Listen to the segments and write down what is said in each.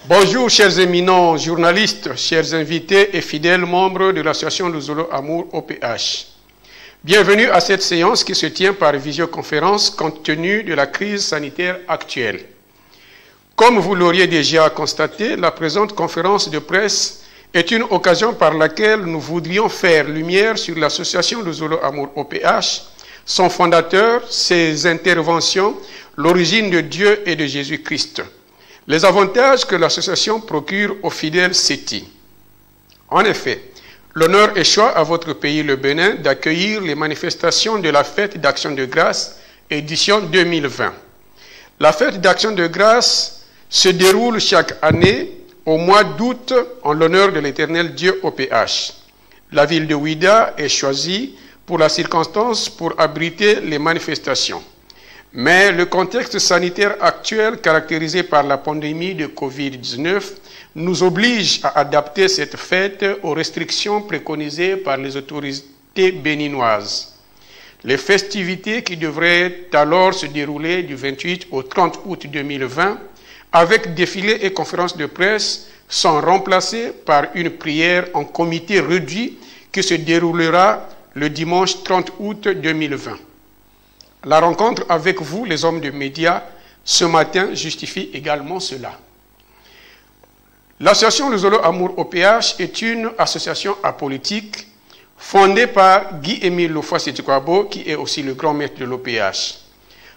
Bonjour chers éminents journalistes, chers invités et fidèles membres de l'association Luzolo Amour OPH. Bienvenue à cette séance qui se tient par visioconférence compte tenu de la crise sanitaire actuelle. Comme vous l'auriez déjà constaté, la présente conférence de presse est une occasion par laquelle nous voudrions faire lumière sur l'association Luzolo Amour OPH, son fondateur, ses interventions, l'origine de Dieu et de Jésus-Christ. Les avantages que l'association procure aux fidèles CETI. En effet, l'honneur échoit à votre pays, le Bénin, d'accueillir les manifestations de la Fête d'Action de Grâce, édition 2020. La Fête d'Action de Grâce se déroule chaque année au mois d'août en l'honneur de l'Éternel Dieu OPH. La ville de Ouida est choisie pour la circonstance pour abriter les manifestations. Mais le contexte sanitaire actuel, caractérisé par la pandémie de Covid-19, nous oblige à adapter cette fête aux restrictions préconisées par les autorités béninoises. Les festivités qui devraient alors se dérouler du 28 au 30 août 2020, avec défilés et conférences de presse, sont remplacées par une prière en comité réduit qui se déroulera le dimanche 30 août 2020. La rencontre avec vous, les hommes de médias, ce matin justifie également cela. L'association Luzolo Amour OPH est une association apolitique fondée par Guy-Émile Lofoa-Setikwabo, qui est aussi le grand maître de l'OPH.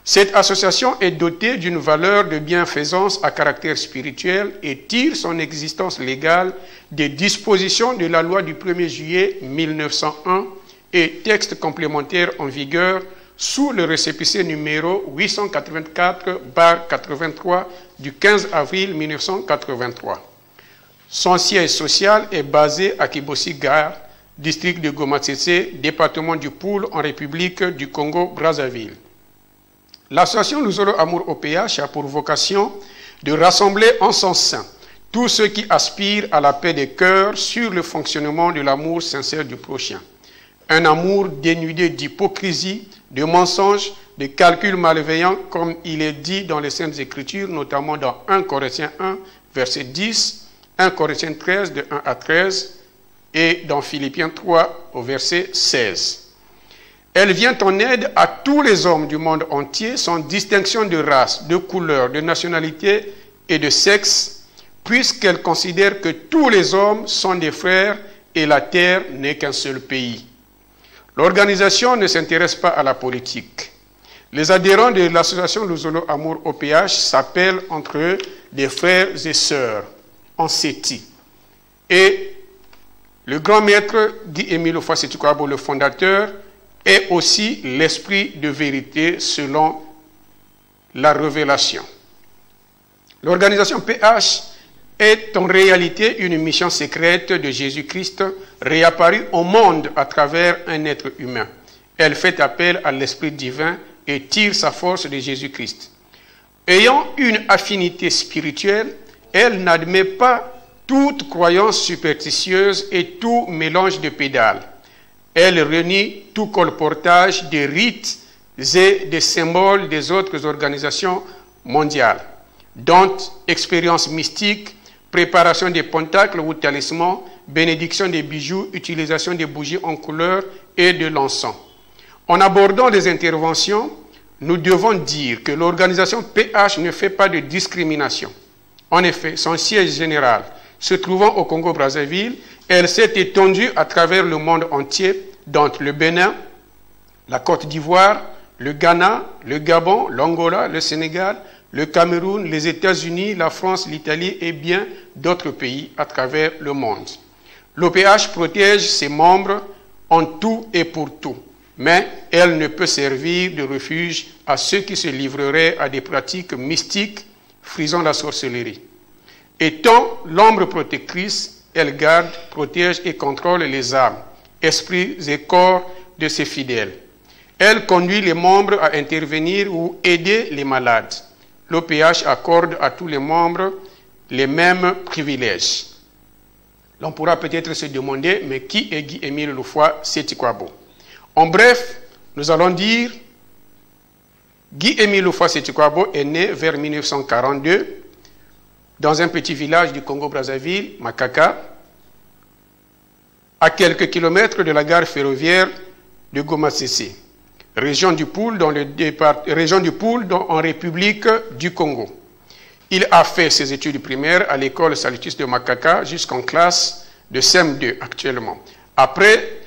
Cette association est dotée d'une valeur de bienfaisance à caractère spirituel et tire son existence légale des dispositions de la loi du 1er juillet 1901 et textes complémentaires en vigueur sous le récépissé numéro 884/83 du 15 avril 1983. Son siège social est basé à Kibosi-Gare, district de Goma-Tsetse, département du Poul, en République du Congo-Brazzaville. L'association Luzolo Amour OPH a pour vocation de rassembler en son sein tous ceux qui aspirent à la paix des cœurs sur le fonctionnement de l'amour sincère du prochain. Un amour dénudé d'hypocrisie, de mensonges, de calculs malveillants, comme il est dit dans les Saintes Écritures, notamment dans 1 Corinthiens 1, verset 10, 1 Corinthiens 13, de 1 à 13, et dans Philippiens 3, au verset 16. Elle vient en aide à tous les hommes du monde entier, sans distinction de race, de couleur, de nationalité et de sexe, puisqu'elle considère que tous les hommes sont des frères et la terre n'est qu'un seul pays. L'organisation ne s'intéresse pas à la politique. Les adhérents de l'association Luzolo Amour OPH s'appellent entre eux des frères et sœurs en CETI. Et le grand maître Guy-Émile Lofoa-Setikwabo, le fondateur, est aussi l'esprit de vérité selon la révélation. L'organisation PH est en réalité une mission secrète de Jésus-Christ réapparu au monde à travers un être humain. Elle fait appel à l'Esprit divin et tire sa force de Jésus-Christ. Ayant une affinité spirituelle, elle n'admet pas toute croyance superstitieuse et tout mélange de pédales. Elle renie tout colportage des rites et des symboles des autres organisations mondiales, dont expériences mystiques, préparation des pentacles ou talismans, bénédiction des bijoux, utilisation des bougies en couleur et de l'encens. En abordant les interventions, nous devons dire que l'organisation PH ne fait pas de discrimination. En effet, son siège général se trouvant au Congo-Brazzaville, elle s'est étendue à travers le monde entier, dont le Bénin, la Côte d'Ivoire, le Ghana, le Gabon, l'Angola, le Sénégal, le Cameroun, les États-Unis, la France, l'Italie et bien d'autres pays à travers le monde. L'OPH protège ses membres en tout et pour tout, mais elle ne peut servir de refuge à ceux qui se livreraient à des pratiques mystiques frisant la sorcellerie. Étant l'ombre protectrice, elle garde, protège et contrôle les âmes, esprits et corps de ses fidèles. Elle conduit les membres à intervenir ou aider les malades. L'OPH accorde à tous les membres les mêmes privilèges. L'on pourra peut-être se demander, mais qui est Guy-Émile Lofoa-Setikwabo? En bref, nous allons dire, Guy-Émile Lofoa-Setikwabo est né vers 1942 dans un petit village du Congo-Brazzaville, Makaka, à quelques kilomètres de la gare ferroviaire de Goma-Tsetse, région du Poul, en République du Congo. Il a fait ses études primaires à l'école salutiste de Makaka jusqu'en classe de CM2 actuellement. Après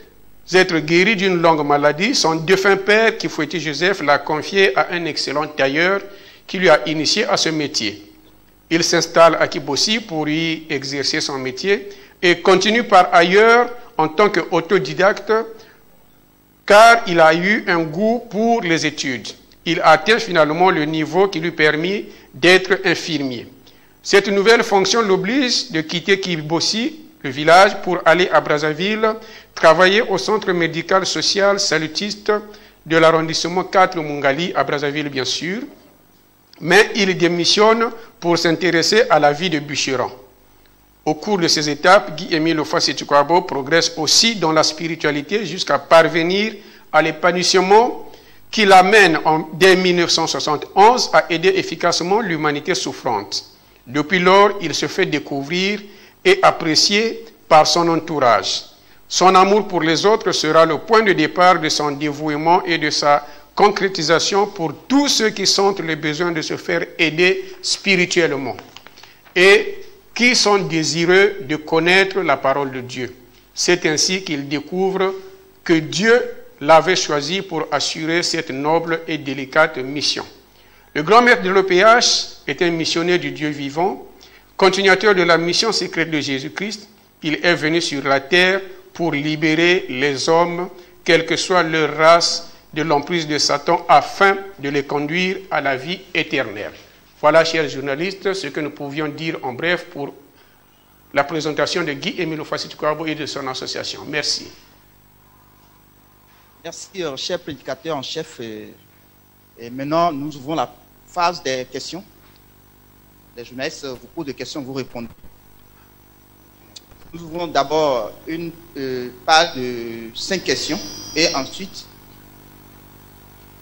être guéri d'une longue maladie, son défunt père, Kifoueti Joseph, l'a confié à un excellent tailleur qui lui a initié à ce métier. Il s'installe à Kibossi pour y exercer son métier et continue par ailleurs en tant qu'autodidacte car il a eu un goût pour les études. Il atteint finalement le niveau qui lui permet d'être infirmier. Cette nouvelle fonction l'oblige de quitter Kibossi, le village, pour aller à Brazzaville, travailler au centre médical social salutiste de l'arrondissement 4 Mungali, à Brazzaville bien sûr, mais il démissionne pour s'intéresser à la vie de bûcheron. Au cours de ces étapes, Guy-Émile Houphouët-Boigny progresse aussi dans la spiritualité jusqu'à parvenir à l'épanouissement qui l'amène dès 1971 à aider efficacement l'humanité souffrante. Depuis lors, il se fait découvrir et apprécier par son entourage. Son amour pour les autres sera le point de départ de son dévouement et de sa concrétisation pour tous ceux qui sentent le besoin de se faire aider spirituellement et qui sont désireux de connaître la parole de Dieu. C'est ainsi qu'il découvre que Dieu l'avait choisi pour assurer cette noble et délicate mission. Le grand maître de l'OPH est un missionnaire du Dieu vivant, continuateur de la mission secrète de Jésus-Christ. Il est venu sur la terre pour libérer les hommes, quelle que soit leur race, de l'emprise de Satan, afin de les conduire à la vie éternelle. Voilà, chers journalistes, ce que nous pouvions dire en bref pour la présentation de Guy-Émile Houphouët-Boigny et de son association. Merci. Merci, cher prédicateur en chef. Et maintenant, nous ouvrons la phase des questions. Les journalistes vous posent des questions, vous répondez. Nous ouvrons d'abord une page de 5 questions et ensuite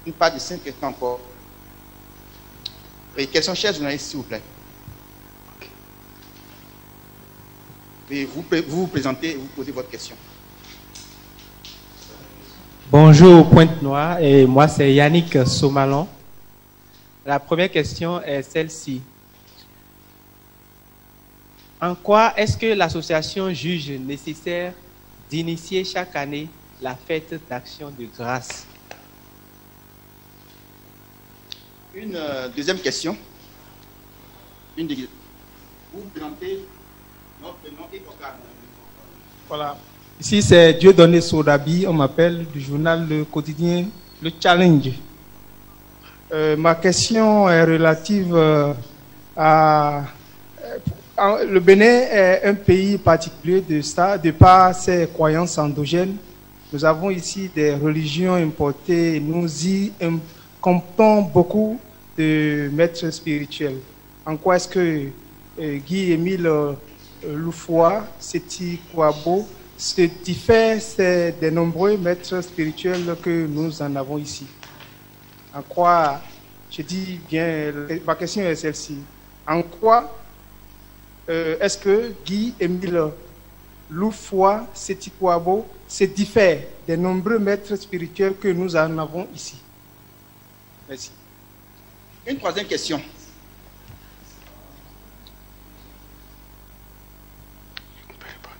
une page de 5 questions encore. Et questions, chers journalistes, s'il vous plaît. Et vous vous présentez et vous posez votre question. Bonjour Pointe-Noire, et moi c'est Yannick Somalon. La première question est celle-ci. En quoi est-ce que l'association juge nécessaire d'initier chaque année la fête d'action de grâce? Une deuxième question. Vous présentez notre nom et organe. Voilà. Ici, c'est Dieudonné Sodabi. On m'appelle du journal Le Quotidien, Le Challenge. Ma question est relative à... Le Bénin est un pays particulier de par ses croyances endogènes. Nous avons ici des religions importées. Nous y comptons beaucoup de maîtres spirituels. En quoi est-ce que Guy-Émile Houphouët-Boigny se diffère des nombreux maîtres spirituels que nous en avons ici? En quoi, je dis bien, ma question est celle-ci. En quoi est-ce que Guy-Émile Houphouët-Boigny se diffère des nombreux maîtres spirituels que nous en avons ici? Merci. Une troisième question.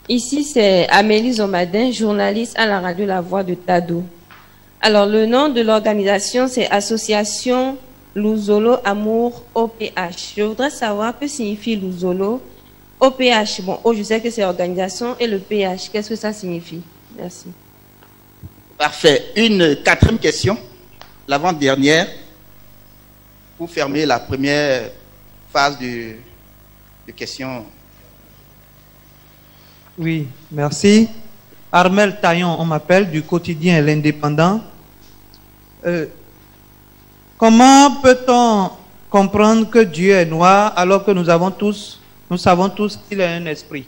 Ici, c'est Amélie Zomadin, journaliste à la radio La Voix de Tado. Alors, le nom de l'organisation, c'est Association Luzolo Amour OPH. Je voudrais savoir que signifie Luzolo. OPH, bon, je sais que c'est organisation, et le PH, qu'est-ce que ça signifie? Merci. Parfait. Une quatrième question, l'avant-dernière, pour fermer la première phase de questions. Oui, merci. Armel Taillon, on m'appelle, du quotidien L'Indépendant. Comment peut-on comprendre que Dieu est noir alors que nous savons tous qu'il est un esprit?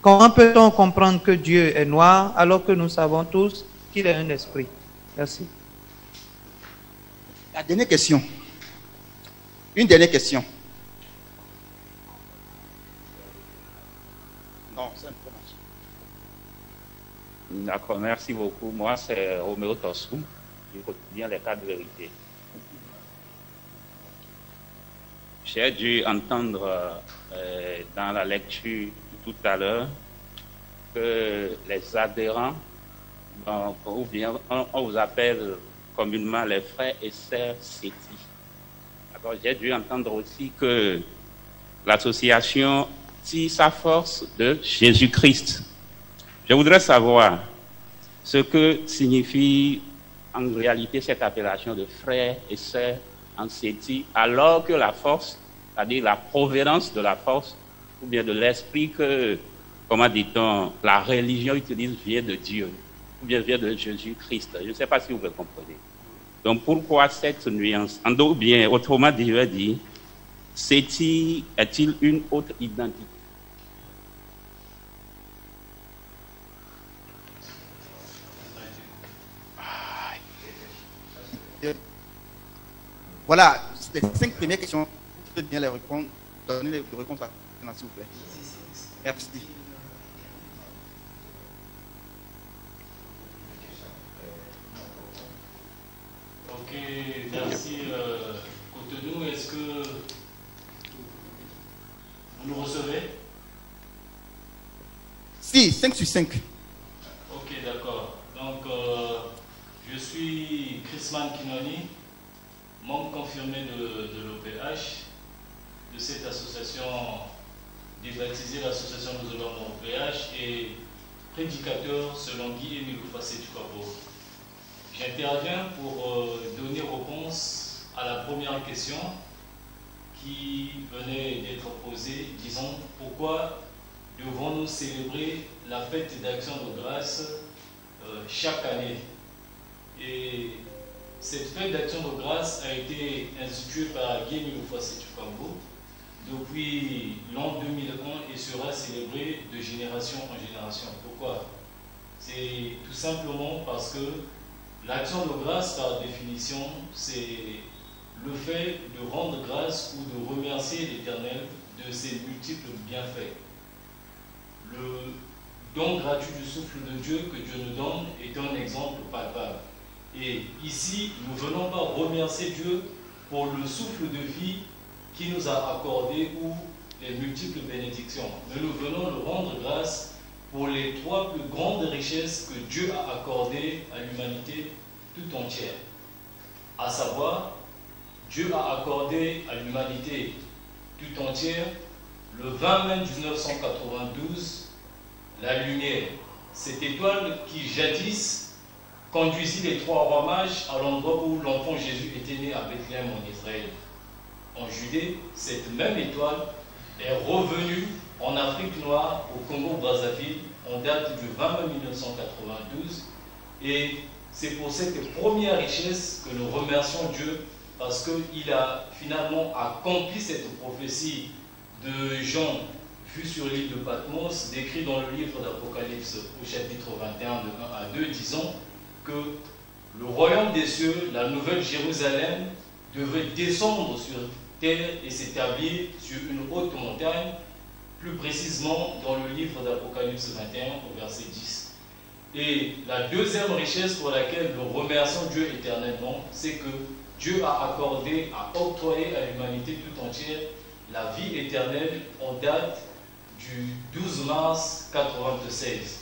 Comment peut-on comprendre que Dieu est noir alors que nous savons tous qu'il est un esprit? Merci. La dernière question. Une dernière question. Non, c'est un peu marché. D'accord, merci beaucoup. Moi, c'est Roméo Tossou, du quotidien Les Cas de Vérité. J'ai dû entendre dans la lecture tout à l'heure que les adhérents, ou bien on vous appelle communément les frères et sœurs CETI. Alors, j'ai dû entendre aussi que l'association tire sa force de Jésus-Christ. Je voudrais savoir ce que signifie en réalité cette appellation de frères et sœurs en CETI, alors que la force, c'est-à-dire la provenance de la force, ou bien de l'esprit que, comment dit-on, la religion utilise vient de Dieu, ou bien vient de Jésus-Christ. Je ne sais pas si vous me comprenez. Donc pourquoi cette nuance? Ou bien, autrement dit, je vais dire, CETI est-il une autre identité? Voilà, les 5 premières questions. Vous pouvez bien les répondre. Donnez les réponses à s'il vous plaît. Merci. Ok, merci. Cotonou, est-ce que vous nous recevez? Si, 5 sur 5. Ok, d'accord. Donc, je suis Chrisman Kinoni, membre confirmé de l'OPH, de cette association débaptisée l'association de l'OPH et prédicateur selon Guy Émile Fassé du Cabo. J'interviens pour donner réponse à la première question qui venait d'être posée, disons, pourquoi devons-nous célébrer la fête d'action de grâce chaque année? Et cette fête d'action de grâce a été instituée par Guy Émile Fassé du Cabo depuis l'an 2001 et sera célébrée de génération en génération. Pourquoi? C'est tout simplement parce que l'action de grâce, par définition, c'est le fait de rendre grâce ou de remercier l'Éternel de ses multiples bienfaits. Le don gratuit du souffle de Dieu que Dieu nous donne est un exemple palpable. Et ici, nous ne venons pas remercier Dieu pour le souffle de vie qu'il nous a accordé ou les multiples bénédictions. Mais nous venons le rendre grâce pour les 3 plus grandes richesses que Dieu a accordées à l'humanité tout entière. À savoir, Dieu a accordé à l'humanité tout entière le 20 mai 1992 la lumière, cette étoile qui jadis conduisit les 3 rois mages à l'endroit où l'enfant Jésus était né à Bethléem en Israël. En Judée, cette même étoile est revenue en Afrique noire, au Congo-Brazzaville, en date du 20 mai 1992. Et c'est pour cette première richesse que nous remercions Dieu, parce qu'il a finalement accompli cette prophétie de Jean, vue sur l'île de Patmos, décrit dans le livre d'Apocalypse au chapitre 21, de 1 à 2, disant que le royaume des cieux, la nouvelle Jérusalem, devait descendre sur terre et s'établir sur une haute montagne, plus précisément dans le livre d'Apocalypse 21 au verset 10. Et la deuxième richesse pour laquelle nous remercions Dieu éternellement, c'est que Dieu a accordé, a octroyé à l'humanité tout entière la vie éternelle en date du 12 mars 1996.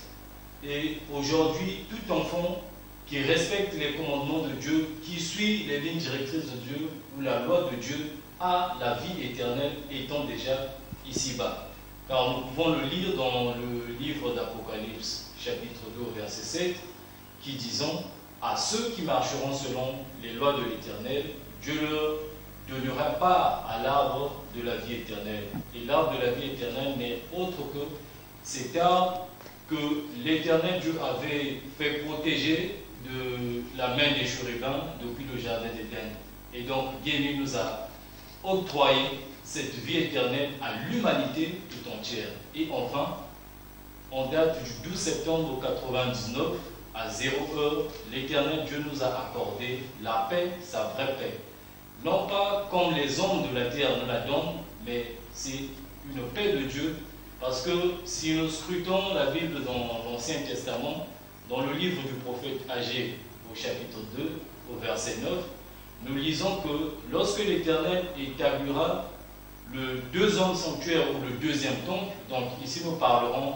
Et aujourd'hui, tout enfant qui respecte les commandements de Dieu, qui suit les lignes directrices de Dieu ou la loi de Dieu, a la vie éternelle étant déjà ici-bas. Car nous pouvons le lire dans le livre d'Apocalypse, chapitre 2, verset 7, qui disons « À ceux qui marcheront selon les lois de l'Éternel, Dieu leur donnera part à l'arbre de la vie éternelle. » Et l'arbre de la vie éternelle n'est autre que cet arbre que l'Éternel Dieu avait fait protéger de la main des chérubins depuis le jardin d'Éden. Et donc, Dieu nous a octroyé cette vie éternelle à l'humanité tout entière. Et enfin, en date du 12 septembre 1999, à 0 heure, l'Éternel Dieu nous a accordé la paix, sa vraie paix. Non pas comme les hommes de la terre nous la donnent, mais c'est une paix de Dieu Parce que si nous scrutons la Bible dans l'Ancien Testament, dans le livre du prophète Agé, au chapitre 2, au verset 9, nous lisons que lorsque l'Éternel établira le deuxième sanctuaire ou le deuxième temple, donc ici nous parlons,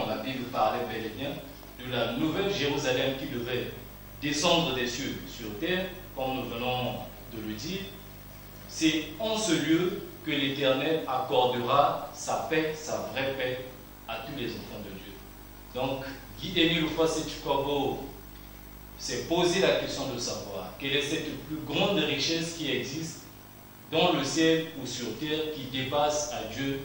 la Bible parlait bel et bien, de la nouvelle Jérusalem qui devait descendre des cieux sur terre, comme nous venons de le dire, c'est en ce lieu que l'Éternel accordera sa paix, sa vraie paix à tous les enfants de Dieu. Donc, Guy-Émile Houphouët-Boigny s'est posé la question de savoir quelle est cette plus grande richesse qui existe dans le ciel ou sur terre qui dépasse à Dieu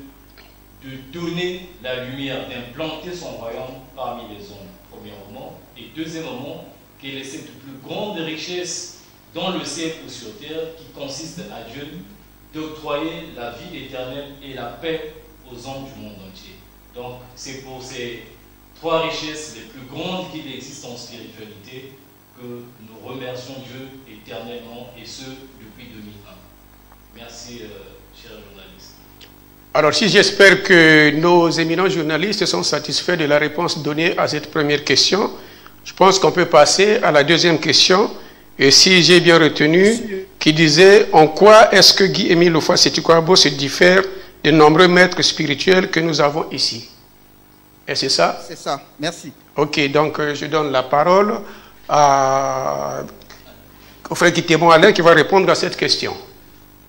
de donner la lumière, d'implanter son royaume parmi les hommes, premièrement. Et deuxièmement, quelle est cette plus grande richesse dans le ciel ou sur terre qui consiste à Dieu d'octroyer la vie éternelle et la paix aux hommes du monde entier. Donc, c'est pour ces trois richesses les plus grandes qu'il existe en spiritualité que nous remercions Dieu éternellement, et ce, depuis 2001. Merci, chers journalistes. Alors, si j'espère que nos éminents journalistes sont satisfaits de la réponse donnée à cette première question, je pense qu'on peut passer à la deuxième question. Et si j'ai bien retenu, qui disait en quoi est-ce que Guy-Émile Houphouët-Boigny se diffère des nombreux maîtres spirituels que nous avons ici. Et c'est ça? C'est ça, merci. Ok, donc je donne la parole au frère Guy-Thémon Alain qui va répondre à cette question.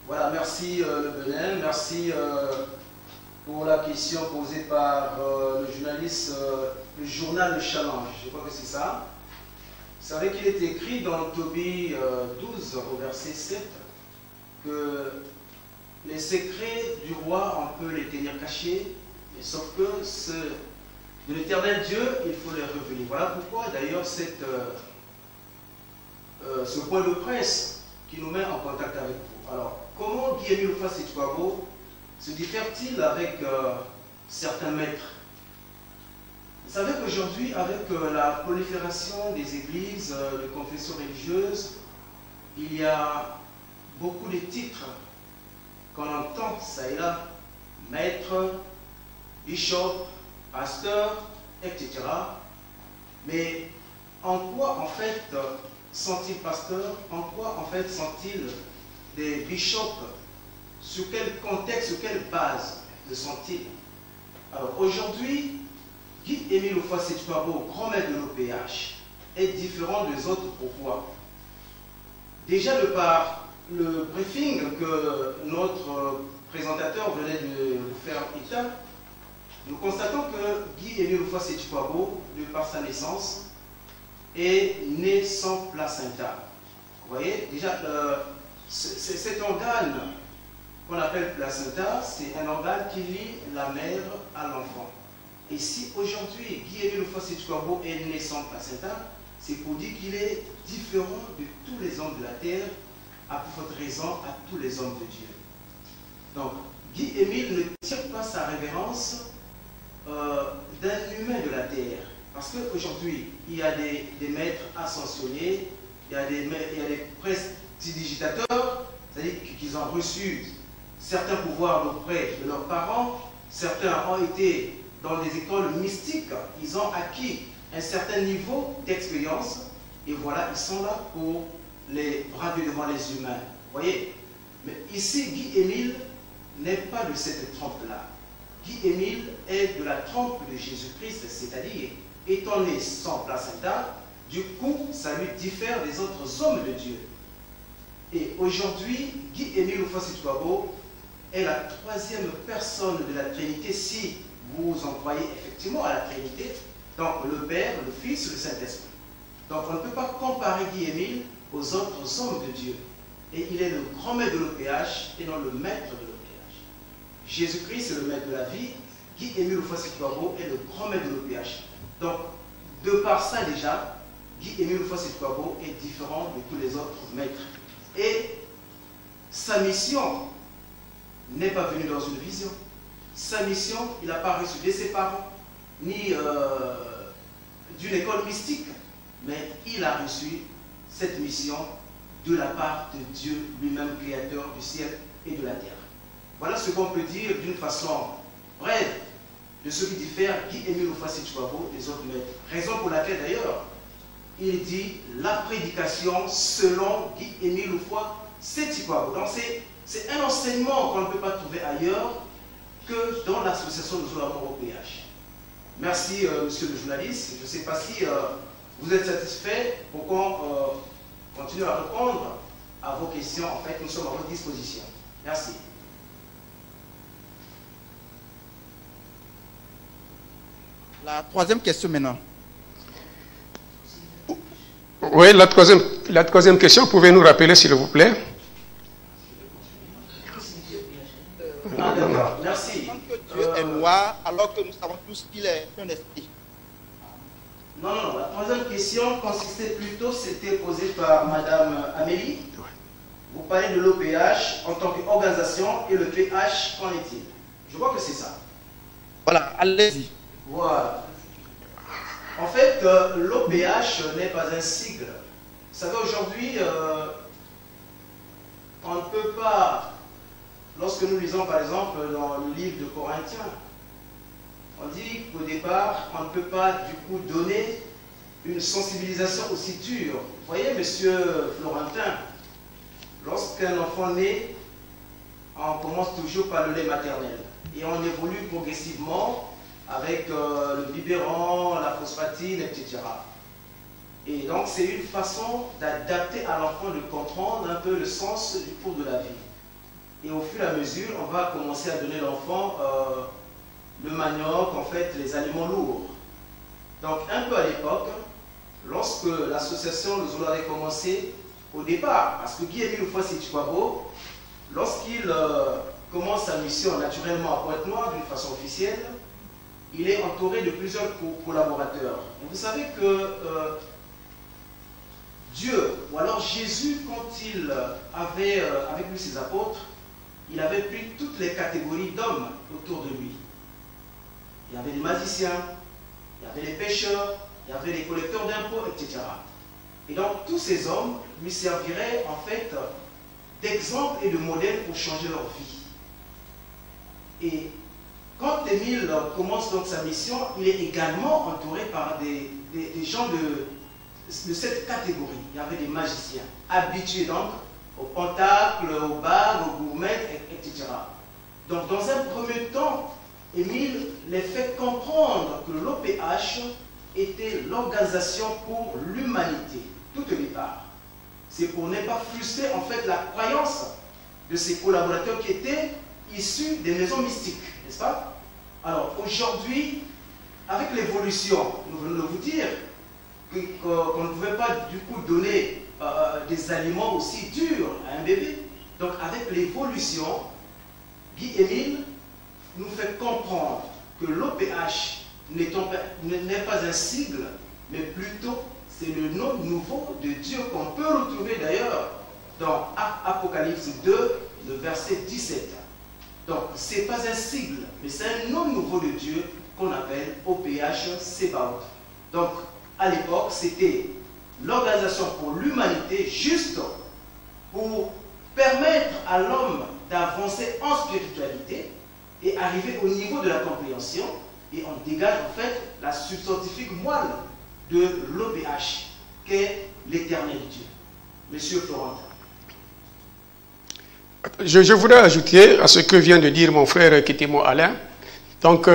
Voilà, merci le Benin, merci pour la question posée par le journaliste, le journal Le Challenge, je crois que c'est ça. Vous savez qu'il est écrit dans Tobie 12 au verset 7 que les secrets du roi, on peut les tenir cachés, mais sauf que de l'éternel Dieu, il faut les revenir. Voilà pourquoi d'ailleurs ce point de presse qui nous met en contact avec vous. Alors, comment Guy-Émile Houphouët-Boigny se diffère-t-il avec certains maîtres? Vous savez qu'aujourd'hui, avec la prolifération des églises, de confessions religieuses, il y a beaucoup de titres qu'on entend, ça et là, maître, bishop, pasteur, etc. Mais en quoi, en fait, sont-ils pasteurs? En quoi, en fait, sont-ils des bishops? Sur quel contexte, sur quelle base le sont-ils? Alors, aujourd'hui, Guy-Émile Houphouët-Boigny, grand maître de l'OPH, est différent des autres. Pourquoi? Déjà, de par le briefing que notre présentateur venait de vous faire état, nous constatons que Guy-Émile Houphouët-Boigny, de par sa naissance, est né sans placenta. Vous voyez, déjà, cet organe qu'on appelle placenta, c'est un organe qui lie la mère à l'enfant. Et si aujourd'hui Guy-Émile Houphouët-Boigny est né sans placenta, c'est pour dire qu'il est différent de tous les hommes de la terre, à plus forte raison à tous les hommes de Dieu. Donc, Guy-Émile ne tire pas sa révérence d'un humain de la terre. Parce qu'aujourd'hui, il y a des maîtres ascensionnés, il y a des prestidigitateurs, c'est-à-dire qu'ils ont reçu certains pouvoirs auprès de leurs parents, certains ont été dans des écoles mystiques, ils ont acquis un certain niveau d'expérience, et voilà, ils sont là pour les braver devant les humains. Vous voyez? Mais ici, Guy-Émile n'est pas de cette trempe-là. Guy-Émile est de la trempe de Jésus-Christ, c'est-à-dire, étant né sans placenta, du coup, ça lui diffère des autres hommes de Dieu. Et aujourd'hui, Guy-Émile Houphouët-Boigny est la troisième personne de la Trinité, si vous en croyez effectivement à la Trinité, donc le Père, le Fils, le Saint-Esprit. Donc on ne peut pas comparer Guy-Émile aux autres hommes de Dieu. Et il est le grand maître de l'OPH et non le maître de l'OPH. Jésus-Christ est le maître de la vie, Guy-Émile Houphouët-Boigny est le grand maître de l'OPH. Donc, de par ça déjà, Guy-Émile Houphouët-Boigny est différent de tous les autres maîtres. Et sa mission n'est pas venue dans une vision. Sa mission, il n'a pas reçu de ses parents, ni d'une école mystique, mais il a reçu cette mission de la part de Dieu lui-même, créateur du ciel et de la terre. Voilà ce qu'on peut dire d'une façon brève de ce qui diffère Guy-Émile Houphouët-Boigny des autres maîtres. Raison pour laquelle d'ailleurs, il dit la prédication selon Guy-Émile Houphouët-Boigny. Donc c'est un enseignement qu'on ne peut pas trouver ailleurs que dans l'association de Luzolo Amour OPH. Merci monsieur le journaliste. Je ne sais pas si vous êtes satisfait pour qu'on continue à répondre à vos questions. En fait, nous sommes à votre disposition. Merci. La troisième question maintenant. Oui, la troisième question, pouvez-nous rappeler s'il vous plaît? Merci. Que Dieu est noir alors que nous savons tous qu'il est un esprit. Non, la troisième question consistait plutôt, c'était posée par Madame Amélie. Vous parlez de l'OPH en tant qu'organisation et le PH, qu'en est-il? Je crois que c'est ça. Voilà, allez-y. Voilà. En fait, l'OPH n'est pas un sigle. Vous savez, aujourd'hui, on ne peut pas, lorsque nous lisons par exemple dans le livre de Corinthiens, on dit qu'au départ, on ne peut pas du coup donner une sensibilisation aussi dure. Vous voyez, monsieur Florentin, lorsqu'un enfant naît, on commence toujours par le lait maternel. Et on évolue progressivement avec le biberon, la phosphatine, etc. Et donc c'est une façon d'adapter à l'enfant de comprendre un peu le sens du cours de la vie. Et au fur et à mesure, on va commencer à donner à l'enfant le manioc, en fait, les aliments lourds. Donc un peu à l'époque, lorsque l'association Luzolo avait commencé, au départ, parce que Guy-Émile Houphouët-Boigny, lorsqu'il commence sa mission naturellement à Pointe-Noire d'une façon officielle, il est entouré de plusieurs collaborateurs. Et vous savez que Dieu, ou alors Jésus, quand il avait avec lui ses apôtres, il avait pris toutes les catégories d'hommes autour de lui. Il y avait des magiciens, il y avait les pêcheurs, il y avait les collecteurs d'impôts, etc. Et donc tous ces hommes lui serviraient en fait d'exemple et de modèle pour changer leur vie. Et quand Émile commence donc sa mission, il est également entouré par des gens de cette catégorie. Il y avait des magiciens, habitués donc au pentacle, au bagues, au gourmets, etc. Donc dans un premier temps, Émile les fait comprendre que l'OPH était l'organisation pour l'humanité, tout au départ. C'est pour ne pas frustrer en fait la croyance de ses collaborateurs qui étaient issus des maisons mystiques, n'est-ce pas? Alors aujourd'hui, avec l'évolution, nous venons de vous dire qu'on ne pouvait pas du coup donner des aliments aussi durs à un bébé. Donc avec l'évolution, Guy-Émile nous fait comprendre que l'OPH n'est pas un sigle, mais plutôt c'est le nom nouveau de Dieu qu'on peut retrouver d'ailleurs dans Apocalypse 2, le verset 17. Donc ce n'est pas un sigle, mais c'est un nom nouveau de Dieu qu'on appelle OPH Sebaot. Donc à l'époque, c'était l'organisation pour l'humanité, juste pour permettre à l'homme d'avancer en spiritualité et arriver au niveau de la compréhension. Et on dégage en fait la substantifique moelle de l'OPH, qu'est l'éternel Dieu. Monsieur Florentin. Je voudrais ajouter à ce que vient de dire mon frère Kitimo Alain. Donc,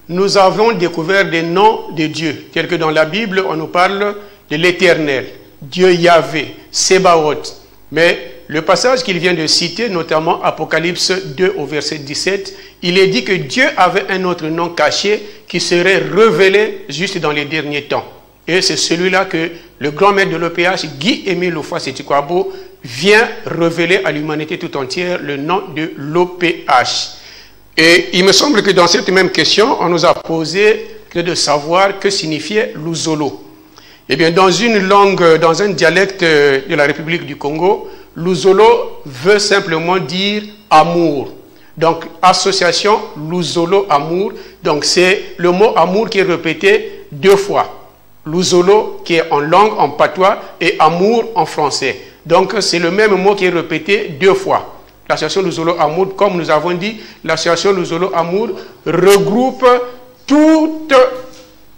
nous avons découvert des noms de Dieu, tels que dans la Bible, on nous parle de l'Éternel, Dieu Yahvé, Sebaot. Mais le passage qu'il vient de citer, notamment Apocalypse 2 au verset 17, il est dit que Dieu avait un autre nom caché qui serait révélé juste dans les derniers temps. Et c'est celui-là que le grand maître de l'OPH, Guy-Émile Houphouët-Boigny, vient révéler à l'humanité tout entière le nom de l'OPH. Et il me semble que dans cette même question, on nous a posé de savoir que signifiait Luzolo. Eh bien, dans une langue, dans un dialecte de la République du Congo, Luzolo veut simplement dire amour. Donc, association Luzolo amour. Donc, c'est le mot amour qui est répété 2 fois. Luzolo qui est en langue, en patois, et amour en français. Donc, c'est le même mot qui est répété 2 fois. L'association Luzolo Amour, comme nous avons dit, l'association Luzolo Amour regroupe toute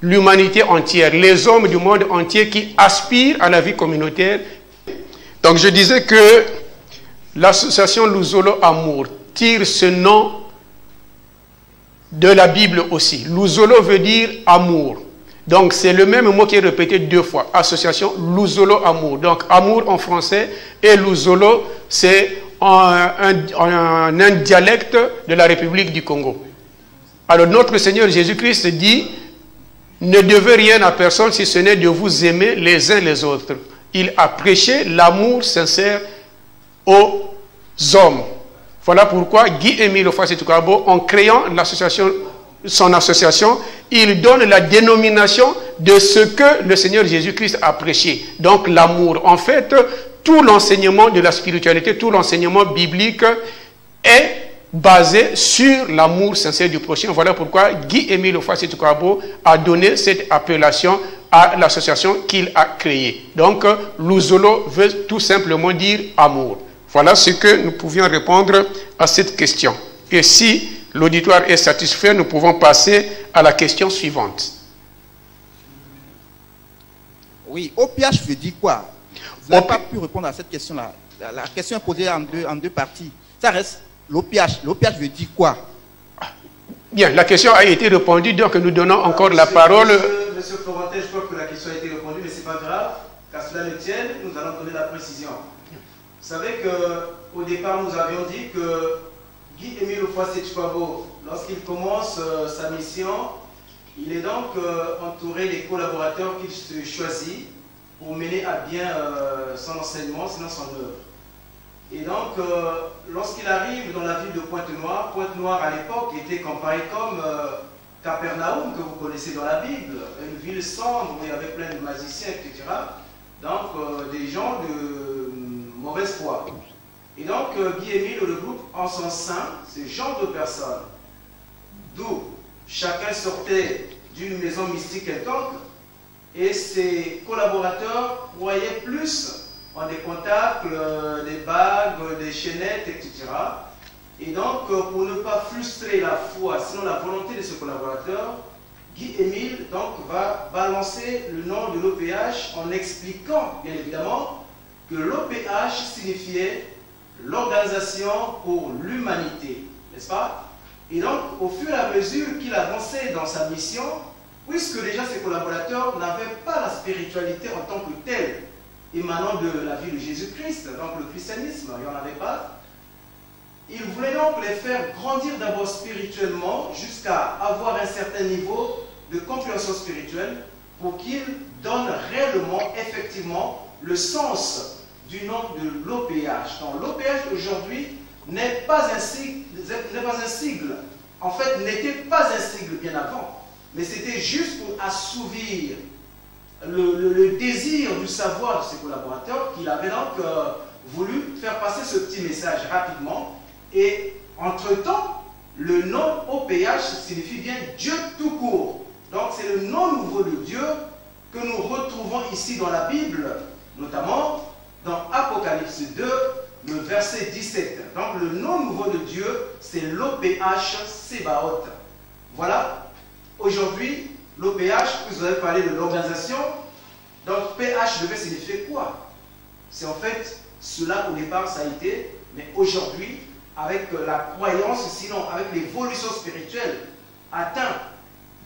l'humanité entière, les hommes du monde entier qui aspirent à la vie communautaire. Donc je disais que l'association Luzolo Amour tire ce nom de la Bible aussi. Luzolo veut dire amour. Donc c'est le même mot qui est répété 2 fois. Association Luzolo Amour. Donc amour en français et Luzolo c'est un dialecte de la République du Congo. Alors notre Seigneur Jésus-Christ dit: ne devez rien à personne si ce n'est de vous aimer les uns les autres. Il a prêché l'amour sincère aux hommes. Voilà pourquoi Guy-Émile Houphouët-Boigny, en créant son association, il donne la dénomination de ce que le Seigneur Jésus-Christ a prêché. Donc l'amour. En fait, tout l'enseignement de la spiritualité, tout l'enseignement biblique est basé sur l'amour sincère du prochain. Voilà pourquoi Guy-Émile Houphouët-Boigny a donné cette appellation à l'association qu'il a créée. Donc, Luzolo veut tout simplement dire amour. Voilà ce que nous pouvions répondre à cette question. Et si l'auditoire est satisfait, nous pouvons passer à la question suivante. Oui, OPH veut dire quoi? Vous n'avez pas pu répondre à cette question-là. La question est posée en deux parties. Ça reste l'OPH. L'OPH veut dire quoi? Bien, la question a été répondue, donc nous donnons encore la parole. Monsieur Florentin, je crois que la question a été répondue, mais ce n'est pas grave. Qu'à cela ne tienne, nous allons donner la précision. Vous savez qu'au départ, nous avions dit que Guy-Émile Houphouët-Boigny, lorsqu'il commence sa mission, il est donc entouré des collaborateurs qu'il choisit pour mener à bien son enseignement, sinon son œuvre. Et donc, lorsqu'il arrive dans la ville de Pointe-Noire, Pointe-Noire à l'époque était comparée comme Capernaum, que vous connaissez dans la Bible, une ville sombre où il y avait plein de magiciens, etc. Donc, des gens de mauvaise foi. Et donc, Guy-Émile regroupe en son sein ce genre de personnes, d'où chacun sortait d'une maison mystique quelconque, et ses collaborateurs croyaient plus en des contacts, des bagues, des chaînettes, etc. Et donc, pour ne pas frustrer la foi, sinon la volonté de ce collaborateur, Guy-Émile va balancer le nom de l'OPH en expliquant, bien évidemment, que l'OPH signifiait l'Organisation pour l'Humanité, n'est-ce pas? Et donc, au fur et à mesure qu'il avançait dans sa mission, puisque déjà ses collaborateurs n'avaient pas la spiritualité en tant que telle, émanant de la vie de Jésus-Christ, donc le christianisme, il n'y en avait pas. Il voulait donc les faire grandir d'abord spirituellement jusqu'à avoir un certain niveau de compréhension spirituelle pour qu'ils donnent réellement, effectivement, le sens du nom de l'OPH. Donc l'OPH aujourd'hui n'est pas un sigle. En fait, n'était pas un sigle bien avant, mais c'était juste pour assouvir le désir du savoir de ses collaborateurs qu'il avait donc voulu faire passer ce petit message rapidement. Et entre-temps, le nom OPH signifie bien Dieu tout court. Donc c'est le nom nouveau de Dieu que nous retrouvons ici dans la Bible, notamment dans Apocalypse 2, le verset 17. Donc le nom nouveau de Dieu, c'est l'OPH Sébaoth. Voilà, aujourd'hui, l'OPH, vous avez parlé de l'organisation, donc PH devait signifier quoi? C'est en fait cela au départ ça a été, mais aujourd'hui, avec la croyance, sinon avec l'évolution spirituelle, atteint,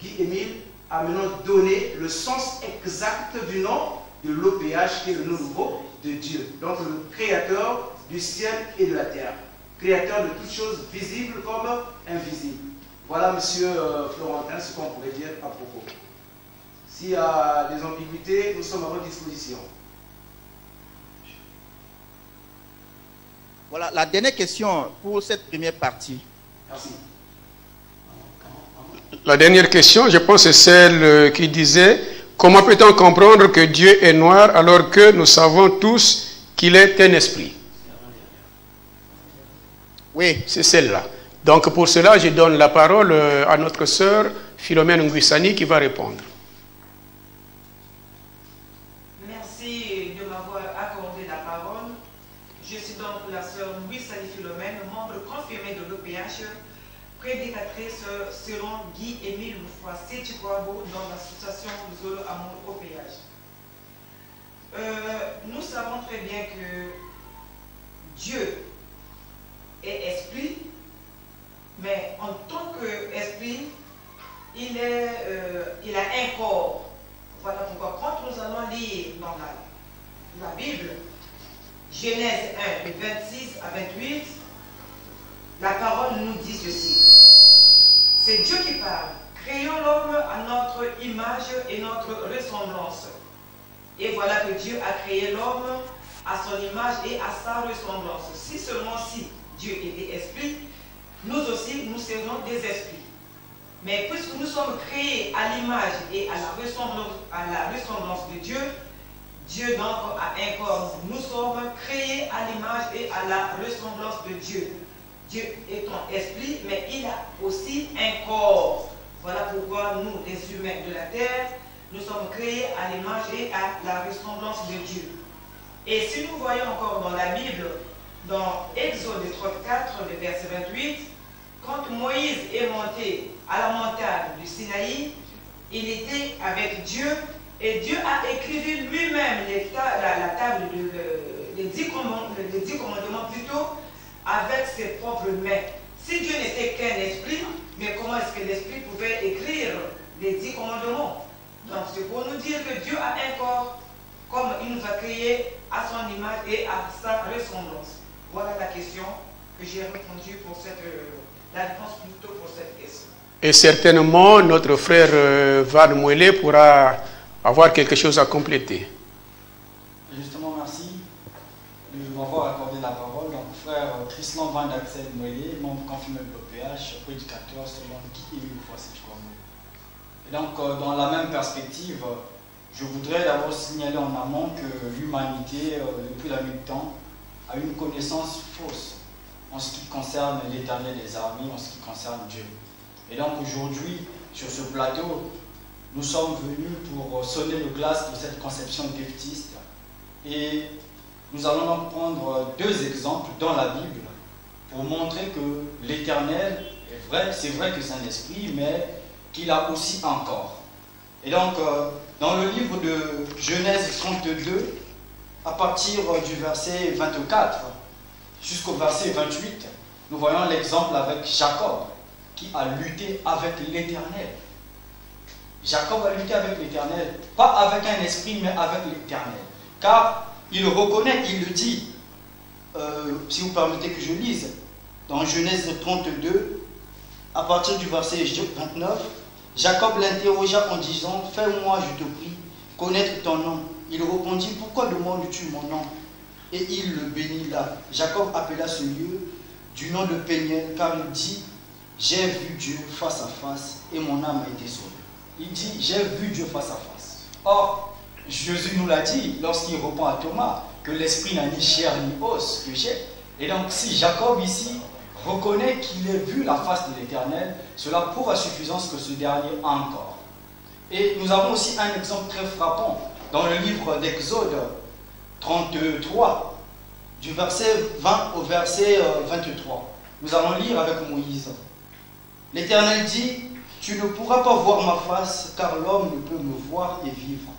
Guy-Émile a maintenant donné le sens exact du nom de l'OPH, qui est le nom nouveau de Dieu. Donc le créateur du ciel et de la terre, créateur de toutes choses visibles comme invisibles. Voilà, monsieur Florentin, ce qu'on pourrait dire à propos. S'il y a des ambiguïtés, nous sommes à votre disposition. Voilà, la dernière question pour cette première partie. Merci. La dernière question, je pense, c'est celle qui disait: comment peut-on comprendre que Dieu est noir alors que nous savons tous qu'il est un esprit? Oui. C'est celle-là. Donc pour cela, je donne la parole à notre sœur Philomène Nguissani qui va répondre. Merci de m'avoir accordé la parole. Je suis donc la sœur Nguissani Philomène, prédicatrice selon Guy-Émile Loufois, Sétikwabo, dans l'association Zolo Amour au péage. Nous savons très bien que Dieu est esprit, mais en tant qu'esprit, il a un corps. Voilà pourquoi quand nous allons lire dans la Bible, Genèse 1, de 26 à 28, la parole nous dit ceci. C'est Dieu qui parle. Créons l'homme à notre image et notre ressemblance. Et voilà que Dieu a créé l'homme à son image et à sa ressemblance. Si seulement si Dieu était esprit, nous aussi nous serions des esprits. Mais puisque nous sommes créés à l'image et à la ressemblance de Dieu, Dieu donc a un corps. Nous sommes créés à l'image et à la ressemblance de Dieu. Dieu est un esprit, mais il a aussi un corps. Voilà pourquoi nous, les humains de la terre, nous sommes créés à l'image et à la ressemblance de Dieu. Et si nous voyons encore dans la Bible, dans Exode 34, le verset 28, quand Moïse est monté à la montagne du Sinaï, il était avec Dieu et Dieu a écrit lui-même la table les 10 commandements plutôt avec ses propres mains. Si Dieu n'était qu'un esprit, mais comment est-ce que l'esprit pouvait écrire les 10 commandements? Donc c'est pour nous dire que Dieu a un corps comme il nous a créés à son image et à sa ressemblance. Voilà la question que j'ai répondu pour la réponse plutôt pour cette question. Et certainement, notre frère Van Mouelé pourra avoir quelque chose à compléter. Justement, merci de m'avoir accordé la parole. Donc, frère Christian Van Axel Mouelé, membre confirmé de l'OPH, prédicateur selon Guy-Émile Loufois. Et donc, dans la même perspective, je voudrais d'abord signaler en amont que l'humanité, depuis la nuit du temps, a une connaissance fausse en ce qui concerne l'Éternel des armées, en ce qui concerne Dieu. Et donc aujourd'hui, sur ce plateau, nous sommes venus pour sonner le glas de cette conception baptiste. Et nous allons donc prendre 2 exemples dans la Bible pour montrer que l'Éternel est vrai, c'est vrai que c'est un esprit, mais qu'il a aussi un corps. Et donc, dans le livre de Genèse 32, à partir du verset 24 jusqu'au verset 28, nous voyons l'exemple avec Jacob, qui a lutté avec l'Éternel. Jacob a lutté avec l'Éternel, pas avec un esprit, mais avec l'Éternel. Car il reconnaît, il le dit, si vous permettez que je lise, dans Genèse 32, à partir du verset 29, Jacob l'interrogea en disant, « Fais-moi, je te prie, connaître ton nom. » Il répondit, « Pourquoi demandes-tu mon nom ?» Et il le bénit là. Jacob appela ce lieu du nom de Péniel, car il dit, « J'ai vu Dieu face à face et mon âme a été sauvée. » Il dit, « J'ai vu Dieu face à face. » Or, Jésus nous l'a dit lorsqu'il répond à Thomas, que l'esprit n'a ni chair ni os que j'ai. Et donc, si Jacob ici reconnaît qu'il a vu la face de l'Éternel, cela prouve à suffisance que ce dernier a un corps. Et nous avons aussi un exemple très frappant dans le livre d'Exode 33, du verset 20 au verset 23. Nous allons lire avec Moïse. L'Éternel dit, « Tu ne pourras pas voir ma face, car l'homme ne peut me voir et vivre. »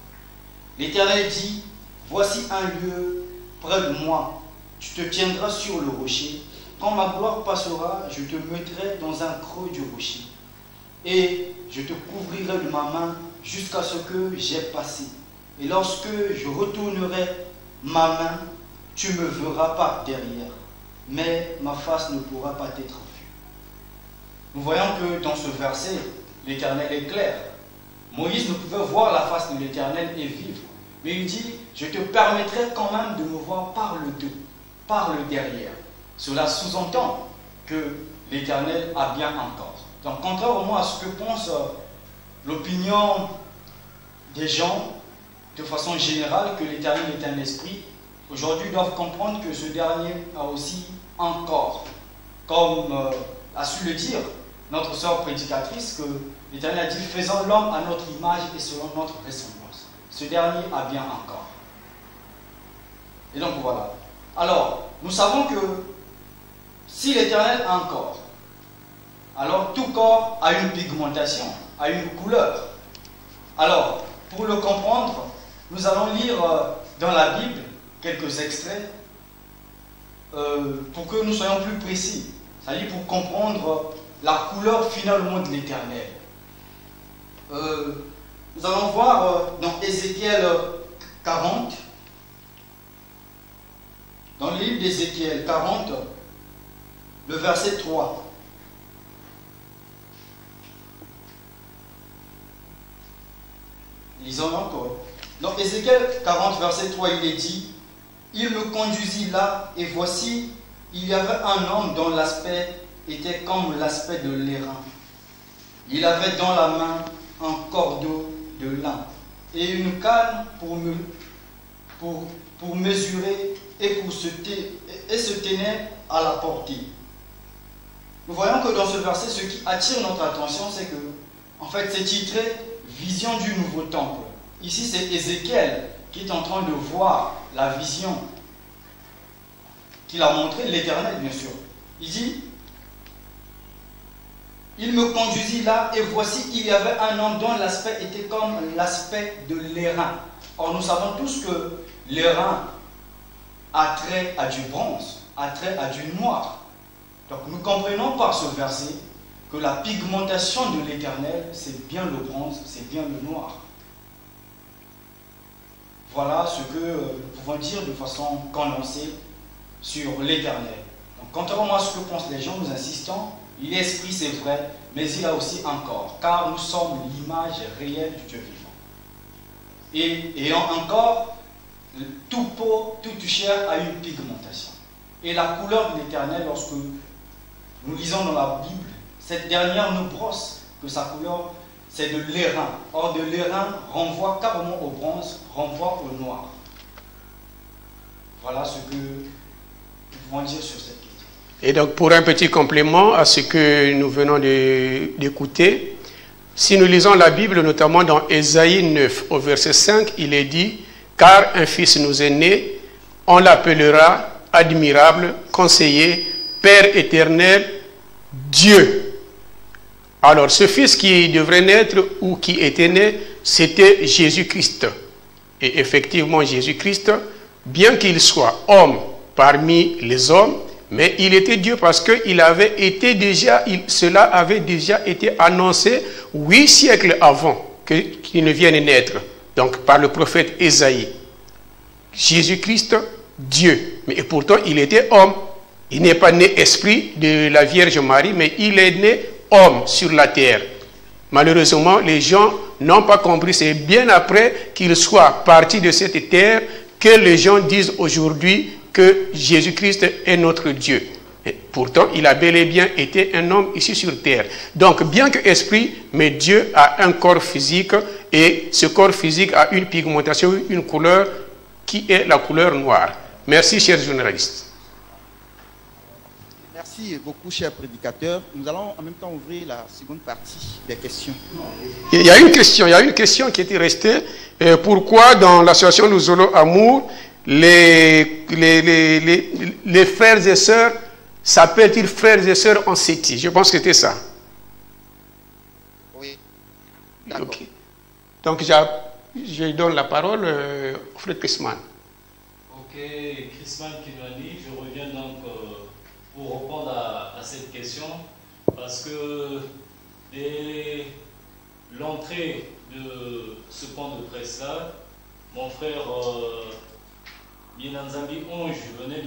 L'Éternel dit, « Voici un lieu près de moi. Tu te tiendras sur le rocher. Quand ma gloire passera, je te mettrai dans un creux du rocher. Et je te couvrirai de ma main jusqu'à ce que j'ai passé. Et lorsque je retournerai ma main, tu me verras par derrière. Mais ma face ne pourra pas t'être vue. » Nous voyons que dans ce verset, l'Éternel est clair. Moïse ne pouvait voir la face de l'Éternel et vivre. Mais il dit, je te permettrai quand même de me voir par le dos, par le derrière. Cela sous-entend que l'Éternel a bien un corps. Donc, contrairement à ce que pense l'opinion des gens, de façon générale, que l'Éternel est un esprit, aujourd'hui, ils doivent comprendre que ce dernier a aussi un corps. Comme a su le dire notre sœur prédicatrice, que l'Éternel a dit, faisons l'homme à notre image et selon notre ressemblance. Ce dernier a bien un corps. Et donc voilà. Alors, nous savons que si l'Éternel a un corps, Alors, tout corps a une pigmentation, a une couleur. Alors, pour le comprendre, nous allons lire dans la Bible quelques extraits pour que nous soyons plus précis, c'est-à-dire pour comprendre la couleur finalement de l'Éternel. Nous allons voir dans Ézéchiel 40, dans le livre d'Ézéchiel 40, le verset 3. Lisons encore. Dans Ézéchiel 40, verset 3, il est dit: il me conduisit là, et voici, il y avait un homme dont l'aspect était comme l'aspect de l'airain. Il avait dans la main un cordeau de lin et une canne pour mesurer et se tenait à la portée. Nous voyons que dans ce verset, ce qui attire notre attention, c'est que, en fait, c'est titré Vision du nouveau temple. Ici, c'est Ézéchiel qui est en train de voir la vision qu'il a montrée, l'Éternel, bien sûr. Il dit: il me conduisit là, et voici, il y avait un homme dont l'aspect était comme l'aspect de l'airain. Or, nous savons tous que l'airain a trait à du bronze, a trait à du noir. Donc, nous comprenons par ce verset que la pigmentation de l'Éternel, c'est bien le bronze, c'est bien le noir. Voilà ce que nous pouvons dire de façon condensée sur l'Éternel. Donc, contrairement à ce que pensent les gens, nous insistons, il est esprit, c'est vrai, mais il a aussi un corps, car nous sommes l'image réelle du Dieu vivant. Et ayant un corps, tout peau, toute chair a une pigmentation. Et la couleur de l'Éternel, lorsque nous lisons dans la Bible, cette dernière nous brosse que sa couleur, c'est de l'airain. Or, de l'airain renvoie carrément au bronze, renvoie au noir. Voilà ce que nous pouvons dire sur cette question. Et donc, pour un petit complément à ce que nous venons d'écouter, si nous lisons la Bible, notamment dans Ésaïe 9, au verset 5, il est dit: car un fils nous est né, on l'appellera admirable, conseiller, Père éternel, Dieu. Alors, ce fils qui devrait naître ou qui était né, c'était Jésus-Christ. Et effectivement, Jésus-Christ, bien qu'il soit homme parmi les hommes, mais il était Dieu parce que cela avait déjà été annoncé 8 siècles avant qu'il ne vienne naître. Donc, par le prophète Ésaïe. Jésus-Christ, Dieu. Mais pourtant, il était homme. Il n'est pas né esprit de la Vierge Marie, mais il est né homme sur la terre. Malheureusement, les gens n'ont pas compris. C'est bien après qu'il soit parti de cette terre que les gens disent aujourd'hui que Jésus-Christ est notre Dieu. Et pourtant, il a bel et bien été un homme ici sur terre. Donc, bien que esprit, mais Dieu a un corps physique, et ce corps physique a une pigmentation, une couleur qui est la couleur noire. Merci, chers journalistes. Merci beaucoup, cher prédicateur. Nous allons en même temps ouvrir la seconde partie des questions. Il y a une question qui était restée. Pourquoi dans l'association Luzolo Amour, les frères et sœurs s'appellent-ils frères et sœurs en séti? Je pense que c'était ça. Oui. D'accord. Okay. Donc, je donne la parole au frère Chrisman. Ok, Chrisman Kinwani, je reviens donc pour répondre à cette question, parce que dès l'entrée de ce point de presse-là, mon frère Yenanzambi Onge venait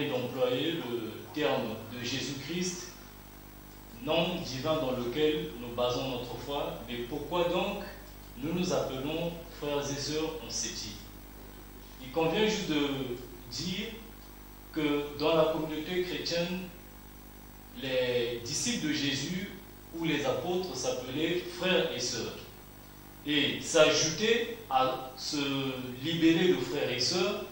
d'employer le terme de Jésus-Christ, nom divin dans lequel nous basons notre foi. Mais pourquoi donc nous nous appelons frères et sœurs en séti? Il convient juste de dire que dans la communauté chrétienne, les disciples de Jésus ou les apôtres s'appelaient frères et sœurs. Et s'ajouter à ce libellé de frères et sœurs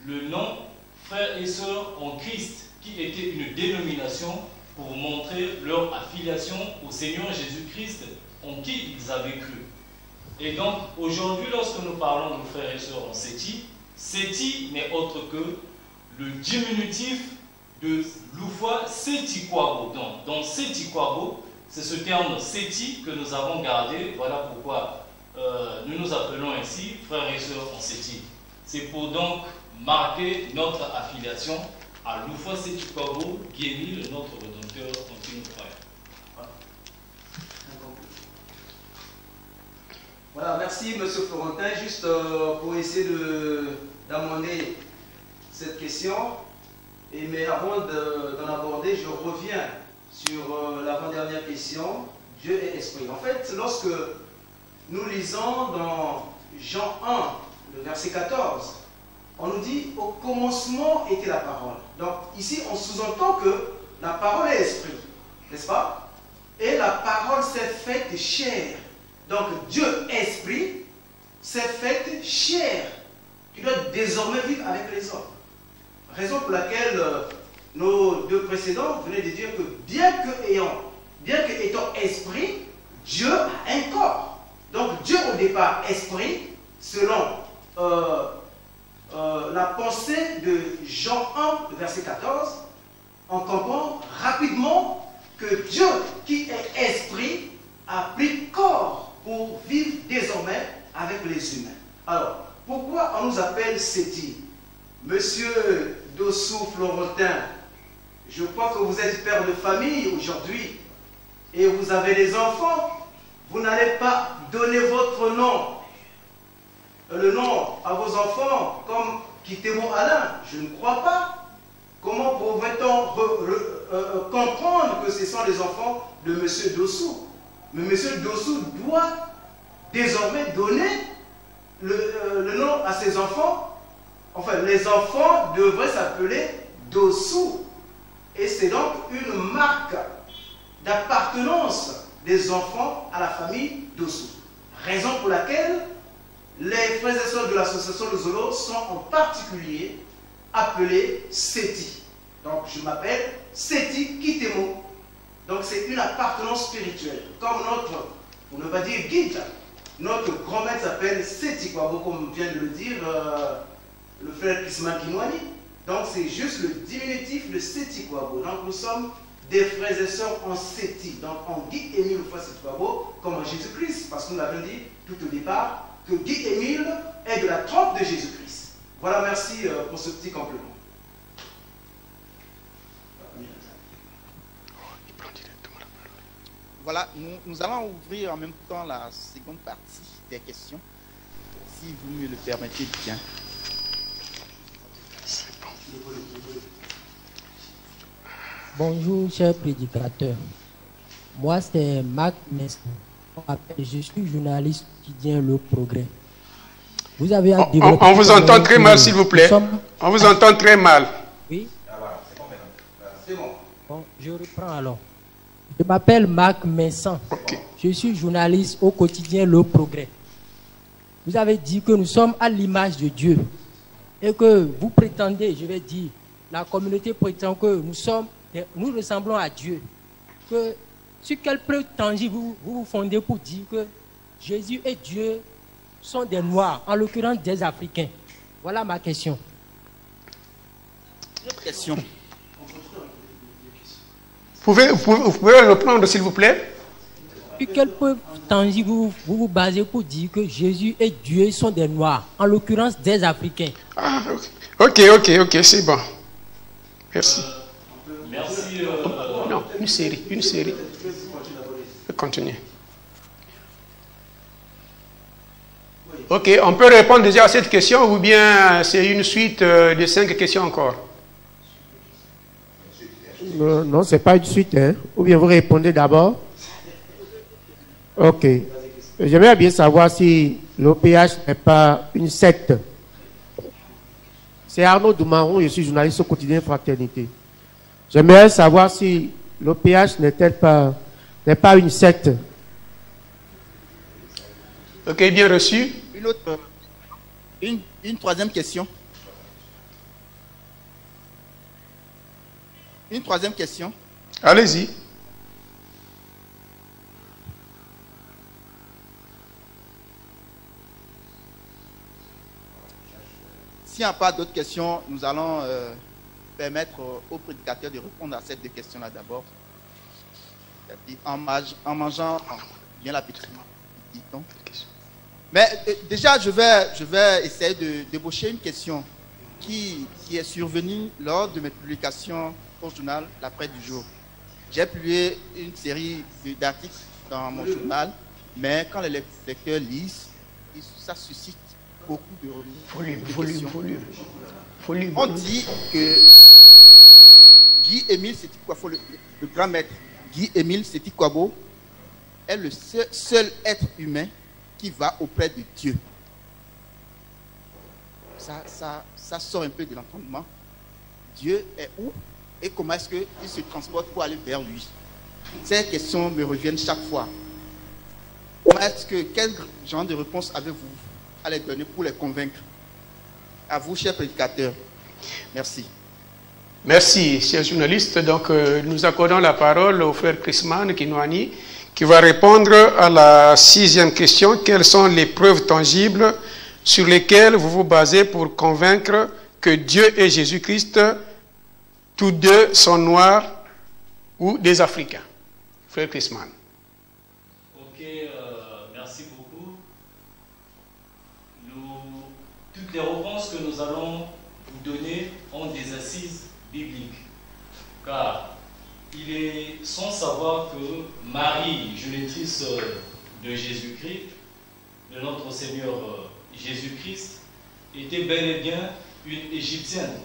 le nom frères et sœurs en Christ, qui était une dénomination pour montrer leur affiliation au Seigneur Jésus-Christ en qui ils avaient cru. Et donc aujourd'hui, lorsque nous parlons de frères et sœurs en séti, séti n'est autre que le diminutif de l'Ufwa Seti-Kwabo. Donc Seti-Kwabo, c'est ce terme Seti que nous avons gardé. Voilà pourquoi nous nous appelons ainsi frères et sœurs en Seti. C'est pour donc marquer notre affiliation à l'Ufwa Seti-Kwabo, Guémil, notre Rédempteur, en nous frère. Voilà, merci M. Florentin. Juste pour essayer d'amender cette question, mais avant d'en aborder, je reviens sur l'avant-dernière question, Dieu est esprit. En fait, lorsque nous lisons dans Jean 1, le verset 14, on nous dit « Au commencement était la parole ». Donc ici, on sous-entend que la parole est esprit, n'est-ce pas? Et la parole s'est faite chair. Donc Dieu esprit s'est faite chair, qui doit désormais vivre avec les hommes. Raison pour laquelle nos deux précédents venaient de dire que bien que étant esprit, Dieu a un corps. Donc Dieu au départ esprit, selon la pensée de Jean 1, verset 14, on comprend rapidement que Dieu qui est esprit a pris corps pour vivre désormais avec les humains. Alors, pourquoi on nous appelle Seti? Monsieur Dossou Florentin, je crois que vous êtes père de famille aujourd'hui et vous avez des enfants. Vous n'allez pas donner votre nom, le nom à vos enfants comme Kitemo Alain. Je ne crois pas. Comment pourrait-on comprendre que ce sont les enfants de Monsieur Dossou? Mais M. Dossou doit désormais donner le nom à ses enfants. Enfin, les enfants devraient s'appeler Dossou. Et c'est donc une marque d'appartenance des enfants à la famille Dossou. Raison pour laquelle les frères et sœurs de l'association Luzolo sont en particulier appelés Seti. Donc, je m'appelle Seti Kitemo. Donc c'est une appartenance spirituelle. Comme notre, pour ne pas dire guide, notre grand-mère s'appelle Seti Kwabo, comme vient de le dire le frère Chrisman Kinwani. Donc c'est juste le diminutif de Seti Kwabo. Donc nous sommes des frères et sœurs en Seti. Donc en Guy Émile fois Seti Kwabo, comme en Jésus-Christ. Parce que nous l'avons dit tout au départ que Guy Émile est de la trempe de Jésus-Christ. Voilà, merci pour ce petit complément. Voilà, nous allons ouvrir en même temps la seconde partie des questions, si vous me le permettez bien. Bonjour, cher prédicateur. Moi, c'est Marc Messin. Je suis journaliste quotidien Le Progrès. Vous avez on vous entend très mal, s'il vous plaît. On vous entend très mal. Oui. C'est bon. Bon, je reprends alors. Je m'appelle Marc Messin. Je suis journaliste au quotidien Le Progrès. Vous avez dit que nous sommes à l'image de Dieu et que vous prétendez, je vais dire, la communauté prétend que nous ressemblons à Dieu. Que, sur quelle preuve tangible vous fondez pour dire que Jésus et Dieu sont des Noirs, en l'occurrence des Africains? Voilà ma question. Autre question. Vous pouvez le prendre, s'il vous plaît? Sur quelle preuve tangible vous basez pour dire que Jésus et Dieu sont des Noirs, en l'occurrence des Africains? Ah, ok, c'est bon. Merci. Merci. Non, une série. Continuez. Ok, on peut répondre déjà à cette question ou bien c'est une suite de 5 questions encore? Non, ce n'est pas une suite. Hein. Ou bien vous répondez d'abord. Ok. J'aimerais bien savoir si l'OPH n'est pas une secte. C'est Arnaud Doumarou, je suis journaliste au quotidien Fraternité. J'aimerais savoir si l'OPH n'est pas une secte. Ok, bien reçu. Une troisième question. Une troisième question. Allez-y. S'il n'y a pas d'autres questions, nous allons permettre au prédicateur de répondre à ces deux questions-là d'abord. En mangeant bien l'appétit, dit-on. Mais déjà, je vais essayer de débaucher une question qui est survenue lors de mes publications au journal La Presse du Jour. J'ai publié une série d'articles dans mon journal, mais quand les lecteurs lisent, ça suscite beaucoup de volume. On dit que Guy-Émile Séti-Kouabo, le grand maître Guy-Émile Séti-Kouabo, est le seul être humain qui va auprès de Dieu. Ça sort un peu de l'entendement. Dieu est où et comment est-ce qu'il se transporte pour aller vers lui? Ces questions me reviennent chaque fois. Quel genre de réponse avez-vous à les donner pour les convaincre? À vous, chers prédicateurs. Merci. Merci, chers journalistes. Donc, nous accordons la parole au frère Chrisman Kinoani, qui va répondre à la 6e question. Quelles sont les preuves tangibles sur lesquelles vous vous basez pour convaincre que Dieu et Jésus-Christ, tous deux, sont noirs ou des Africains? Frère Chrisman. Ok, merci beaucoup. Toutes les réponses que nous allons vous donner ont des assises bibliques. Car il est sans savoir que Marie, génitrice de Jésus-Christ, de notre Seigneur Jésus-Christ, était bel et bien une Égyptienne.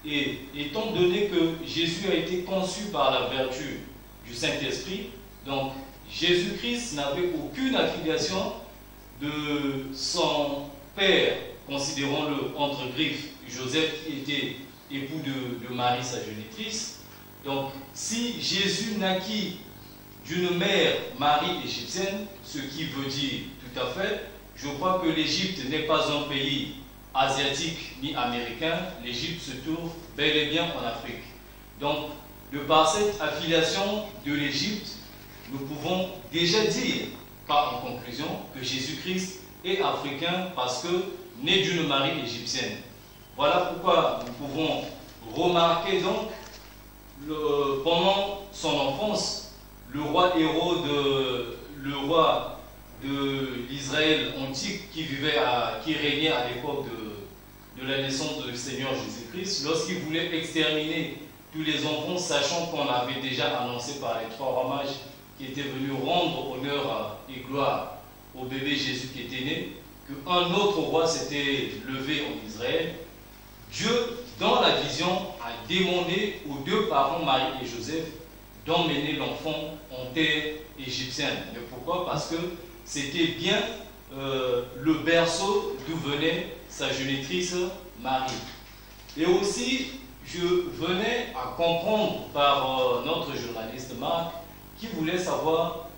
Et étant donné que Jésus a été conçu par la vertu du Saint-Esprit, donc Jésus-Christ n'avait aucune affiliation de son père, considérons-le entre griffes, Joseph, qui était époux de Marie, sa génitrice. Donc, si Jésus naquit d'une mère Marie égyptienne, ce qui veut dire tout à fait, je crois que l'Égypte n'est pas un pays asiatique ni américain, l'Égypte se trouve bel et bien en Afrique. Donc, de par cette affiliation de l'Égypte, nous pouvons déjà dire, par en conclusion, que Jésus-Christ est africain parce que né d'une Marie égyptienne. Voilà pourquoi nous pouvons remarquer donc, pendant son enfance, le roi Hérode, le roi de l'Israël antique qui régnait à l'époque de la naissance du Seigneur Jésus-Christ, lorsqu'il voulait exterminer tous les enfants, sachant qu'on avait déjà annoncé par les 3 rois mages qui étaient venus rendre honneur et gloire au bébé Jésus qui était né, qu'un autre roi s'était levé en Israël. Dieu, dans la vision, a demandé aux 2 parents, Marie et Joseph, d'emmener l'enfant en terre égyptienne. Mais pourquoi? Parce que c'était bien le berceau d'où venait sa génitrice Marie. Et aussi, je venais à comprendre par notre journaliste Marc, qui voulait savoir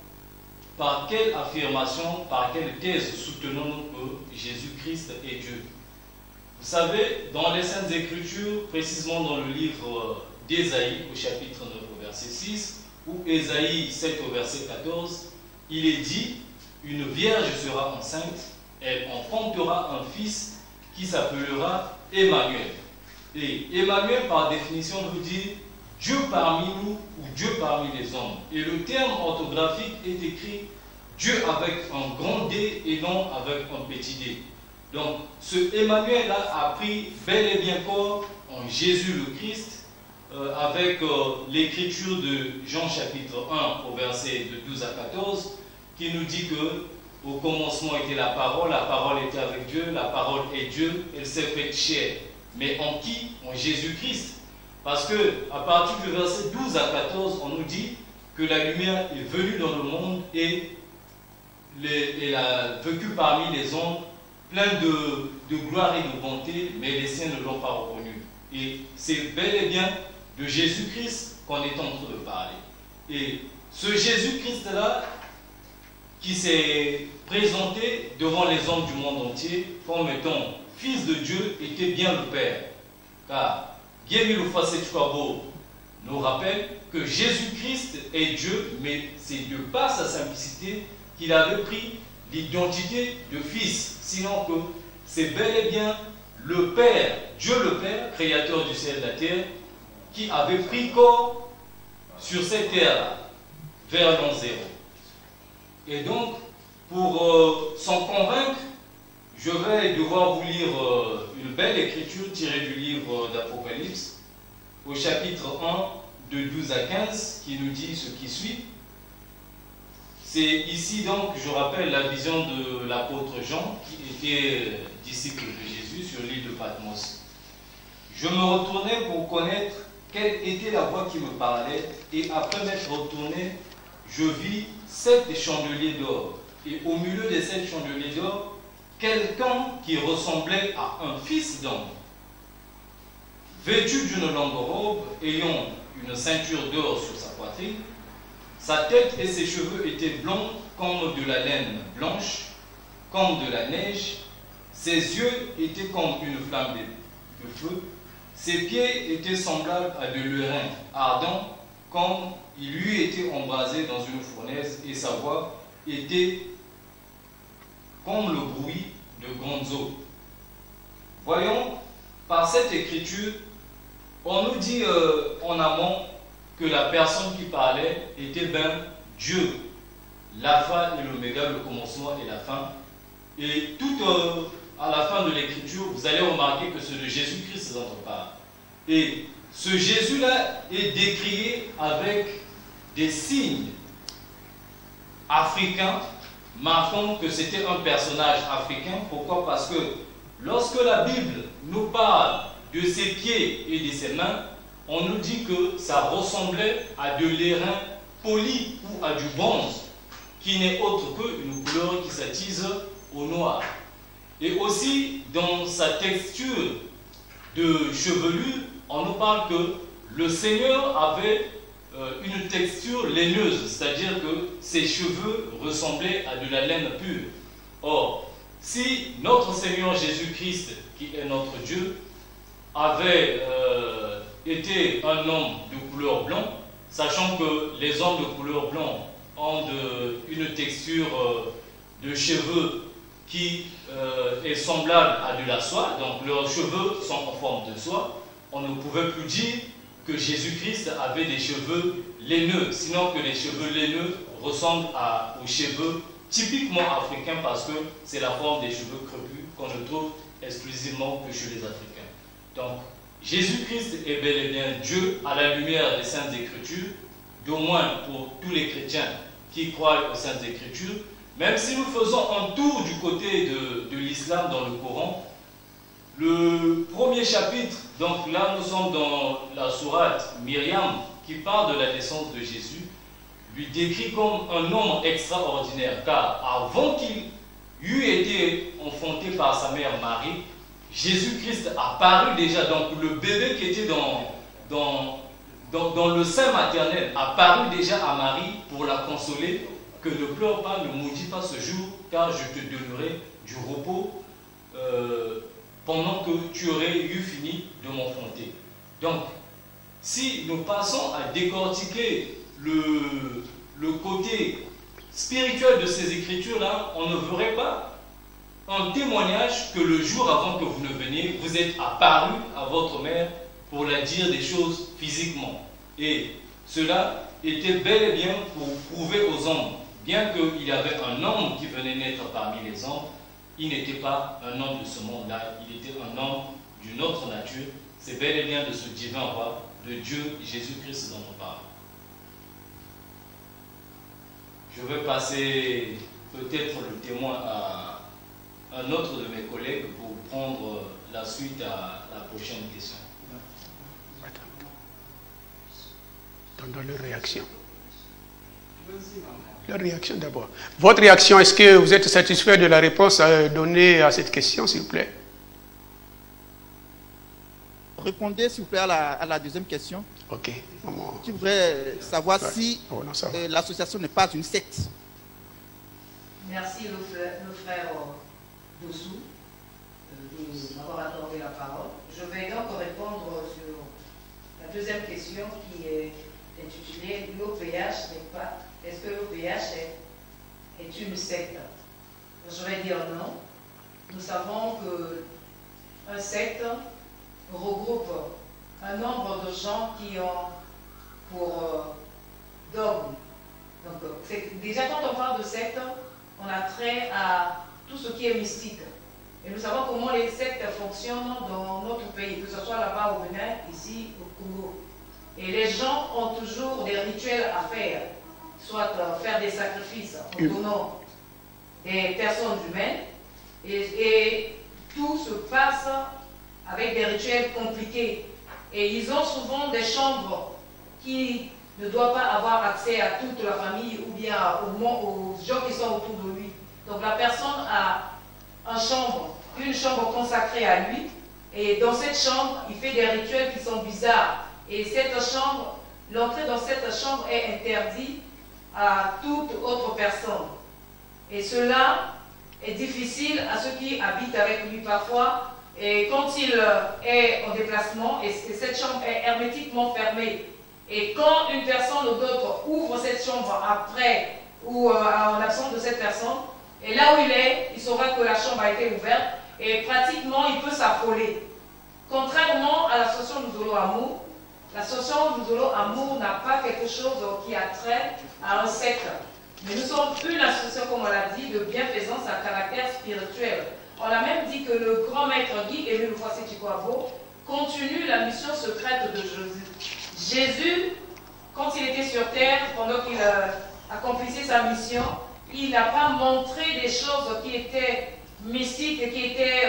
par quelle affirmation, par quelle thèse soutenons-nous que Jésus-Christ est Dieu. Vous savez, dans les Saintes Écritures, précisément dans le livre d'Ésaïe, au chapitre 9, au verset 6, ou Ésaïe 7, au verset 14, il est dit, une vierge sera enceinte, elle enfantera un fils qui s'appellera Emmanuel. Et Emmanuel, par définition, veut dire Dieu parmi nous ou Dieu parmi les hommes. Et le terme orthographique est écrit Dieu avec un grand D et non avec un petit d. Donc, ce Emmanuel-là a pris bel et bien corps en Jésus le Christ, avec l'écriture de Jean chapitre 1 au verset de 12 à 14, qui nous dit que au commencement était la parole était avec Dieu, la parole est Dieu, elle s'est faite chair. Mais en qui? En Jésus-Christ. Parce que à partir du verset 12 à 14, on nous dit que la lumière est venue dans le monde et elle a vécu parmi les hommes, plein de gloire et de bonté, mais les siens ne l'ont pas reconnu. Et c'est bel et bien de Jésus-Christ qu'on est en train de parler. Et ce Jésus-Christ-là, qui s'est présenté devant les hommes du monde entier comme étant fils de Dieu, était bien le Père. Car Guy-Émile Séti-Kouabo nous rappelle que Jésus-Christ est Dieu, mais c'est de par sa simplicité qu'il avait pris l'identité de fils. Sinon que c'est bel et bien le Père, Dieu le Père, créateur du ciel et de la terre, qui avait pris corps sur cette terre-là, vers l'an 0. Et donc, pour s'en convaincre, je vais devoir vous lire une belle écriture tirée du livre d'Apocalypse, au chapitre 1, de 12 à 15, qui nous dit ce qui suit. C'est ici donc, je rappelle, la vision de l'apôtre Jean, qui était disciple de Jésus sur l'île de Patmos. Je me retournais pour connaître quelle était la voix qui me parlait, et après m'être retourné, je vis 7 chandeliers d'or. Et au milieu des 7 chandeliers d'or, quelqu'un qui ressemblait à un fils d'homme, vêtu d'une longue robe, ayant une ceinture d'or sur sa poitrine. Sa tête et ses cheveux étaient blonds comme de la laine blanche, comme de la neige. Ses yeux étaient comme une flamme de feu. Ses pieds étaient semblables à de l'airain ardent, comme il lui était embrasé dans une fournaise, et sa voix était comme le bruit de grandes eaux. Voyons, par cette écriture, on nous dit en amont que la personne qui parlait était bien Dieu, l'alpha et l'oméga, le commencement et la fin. Et tout à la fin de l'écriture, vous allez remarquer que c'est de Jésus-Christ dont on parle. Et ce Jésus-là est décrié avec des signes africains, marquant que c'était un personnage africain. Pourquoi? Parce que lorsque la Bible nous parle de ses pieds et de ses mains, on nous dit que ça ressemblait à de l'airain poli ou à du bronze, qui n'est autre qu'une couleur qui s'attise au noir. Et aussi, dans sa texture de chevelure, on nous parle que le Seigneur avait une texture laineuse, c'est-à-dire que ses cheveux ressemblaient à de la laine pure. Or, si notre Seigneur Jésus-Christ, qui est notre Dieu, avait été un homme de couleur blanc, sachant que les hommes de couleur blanc ont une texture de cheveux qui est semblable à de la soie, donc leurs cheveux sont en forme de soie, on ne pouvait plus dire que Jésus-Christ avait des cheveux laineux, sinon que les cheveux laineux ressemblent aux cheveux typiquement africains, parce que c'est la forme des cheveux crépus qu'on ne trouve exclusivement que chez les Africains. Donc, Jésus-Christ est bel et bien Dieu à la lumière des Saintes Écritures, d'au moins pour tous les chrétiens qui croient aux Saintes Écritures. Même si nous faisons un tour du côté de l'islam dans le Coran, le premier chapitre, donc là nous sommes dans la sourate Myriam, qui parle de la naissance de Jésus, lui décrit comme un homme extraordinaire, car avant qu'il eût été enfanté par sa mère Marie, Jésus-Christ a paru déjà, donc le bébé qui était dans le sein maternel a paru déjà à Marie pour la consoler, que ne pleure pas, ne maudis pas ce jour, car je te donnerai du repos pendant que tu aurais eu fini de m'enfanter. Donc, si nous passons à décortiquer le côté spirituel de ces écritures-là, on ne verrait pas un témoignage que le jour avant que vous ne veniez, vous êtes apparu à votre mère pour la dire des choses physiquement. Et cela était bel et bien pour prouver aux hommes, bien qu'il y avait un homme qui venait naître parmi les hommes, il n'était pas un homme de ce monde-là, il était un homme d'une autre nature. C'est bel et bien de ce divin roi, de Dieu Jésus-Christ dont on parle. Je vais passer peut-être le témoin à un autre de mes collègues pour prendre la suite à la prochaine question. Dans leur réaction. Leur réaction d'abord. Votre réaction, est-ce que vous êtes satisfait de la réponse donnée à cette question, s'il vous plaît? Répondez, s'il vous plaît, à la deuxième question. Ok. Je voudrais savoir si l'association n'est pas une secte. Merci le frère Dossou de m'avoir accordé la parole. Je vais donc répondre sur la deuxième question qui est intitulée l'OPH n'est pas. Est-ce que l'OPH est une secte? Je vais dire non. Nous savons que un secte regroupe un nombre de gens qui ont pour dogme. Donc, déjà quand on parle de secte, on a trait à tout ce qui est mystique. Et nous savons comment les sectes fonctionnent dans notre pays, que ce soit là-bas au Bénin, ici au Congo. Et les gens ont toujours des rituels à faire, soit faire des sacrifices en donnant des personnes humaines, et tout se passe avec des rituels compliqués. Et ils ont souvent des chambres qui ne doivent pas avoir accès à toute la famille ou bien aux gens qui sont autour de lui. Donc la personne a une chambre consacrée à lui, et dans cette chambre, il fait des rituels qui sont bizarres. Et cette chambre, l'entrée dans cette chambre est interdite à toute autre personne. Et cela est difficile à ceux qui habitent avec lui parfois. Et quand il est en déplacement, et cette chambre est hermétiquement fermée, et quand une personne ou d'autres ouvre cette chambre après ou en l'absence de cette personne, et là où il est, il saura que la chambre a été ouverte, et pratiquement il peut s'affoler. Contrairement à l'association Luzolo Amour, l'association Luzolo Amour n'a pas quelque chose qui a trait à un secte. Mais nous sommes une association, comme on l'a dit, de bienfaisance à caractère spirituel. On a même dit que le grand maître Guy Émile Houphouët-Boigny continue la mission secrète de Jésus. Jésus, quand il était sur terre, pendant qu'il accomplissait sa mission, il n'a pas montré des choses qui étaient mystiques et qui étaient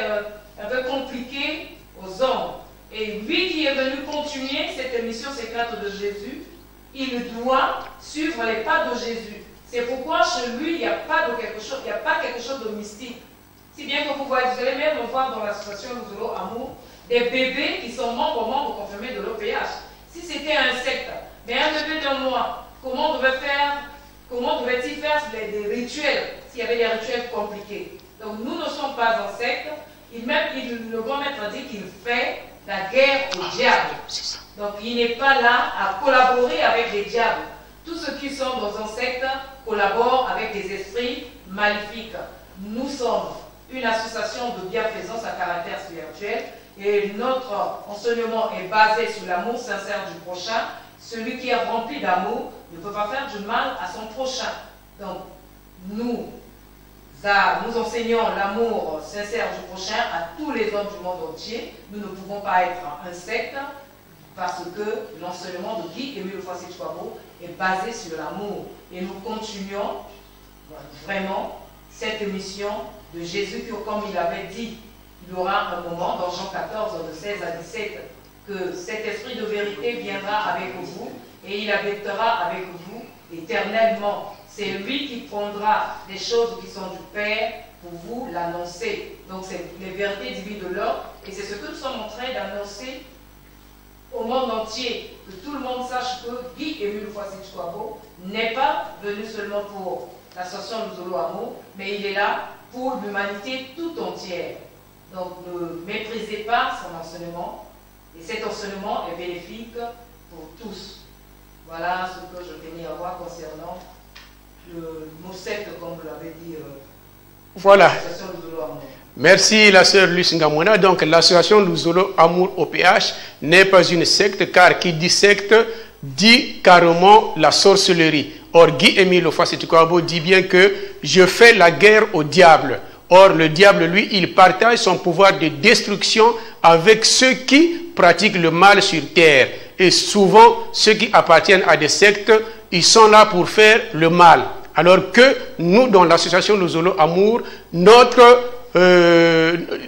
un peu compliquées aux hommes. Et lui qui est venu continuer cette mission secrète de Jésus, il doit suivre les pas de Jésus. C'est pourquoi chez lui, il n'y a pas quelque chose de mystique. Si bien que vous allez même voir dans l'association Luzolo Amour des bébés qui sont membres confirmés de l'OPH. Si c'était un secte, mais un bébé de mois, comment devait-il faire des rituels s'il y avait des rituels compliqués? Donc nous ne sommes pas un secte. Le grand maître dit qu'il fait la guerre au diable. Donc il n'est pas là à collaborer avec les diables. Tous ceux qui sont dans un secte collaborent avec des esprits maléfiques. Nous sommes une association de bienfaisance à caractère spirituel et notre enseignement est basé sur l'amour sincère du prochain. Celui qui est rempli d'amour ne peut pas faire du mal à son prochain. Donc nous enseignons l'amour sincère du prochain à tous les hommes du monde entier. Nous ne pouvons pas être un secte parce que l'enseignement de Guy Émile Houphouët-Boigny est basé sur l'amour. Et nous continuons vraiment cette mission de Jésus, que comme il avait dit, il y aura un moment dans Jean 14, de 16 à 17, que cet esprit de vérité viendra avec vous et il habitera avec vous éternellement. C'est lui qui prendra des choses qui sont du Père pour vous l'annoncer. Donc c'est les vérités divines de l'ordre et c'est ce que nous sommes en train d'annoncer au monde entier, que tout le monde sache que Guy Émile Houphouët-Boigny n'est pas venu seulement pour l'association Luzolo Amour, mais il est là pour l'humanité tout entière. Donc ne méprisez pas son enseignement, et cet enseignement est bénéfique pour tous. Voilà ce que je tenais à voir concernant le mot secte, comme vous l'avez dit. Voilà. L'association Luzolo Amour. Merci la sœur Luce Ngamona. Donc l'association Luzolo Amour OPH n'est pas une secte, car qui dit secte dit carrément la sorcellerie. Or Guy Émile Houphouët-Boigny dit bien que je fais la guerre au diable. Or le diable, lui, il partage son pouvoir de destruction avec ceux qui pratiquent le mal sur terre. Et souvent, ceux qui appartiennent à des sectes, ils sont là pour faire le mal. Alors que nous, dans l'association Luzolo Amour,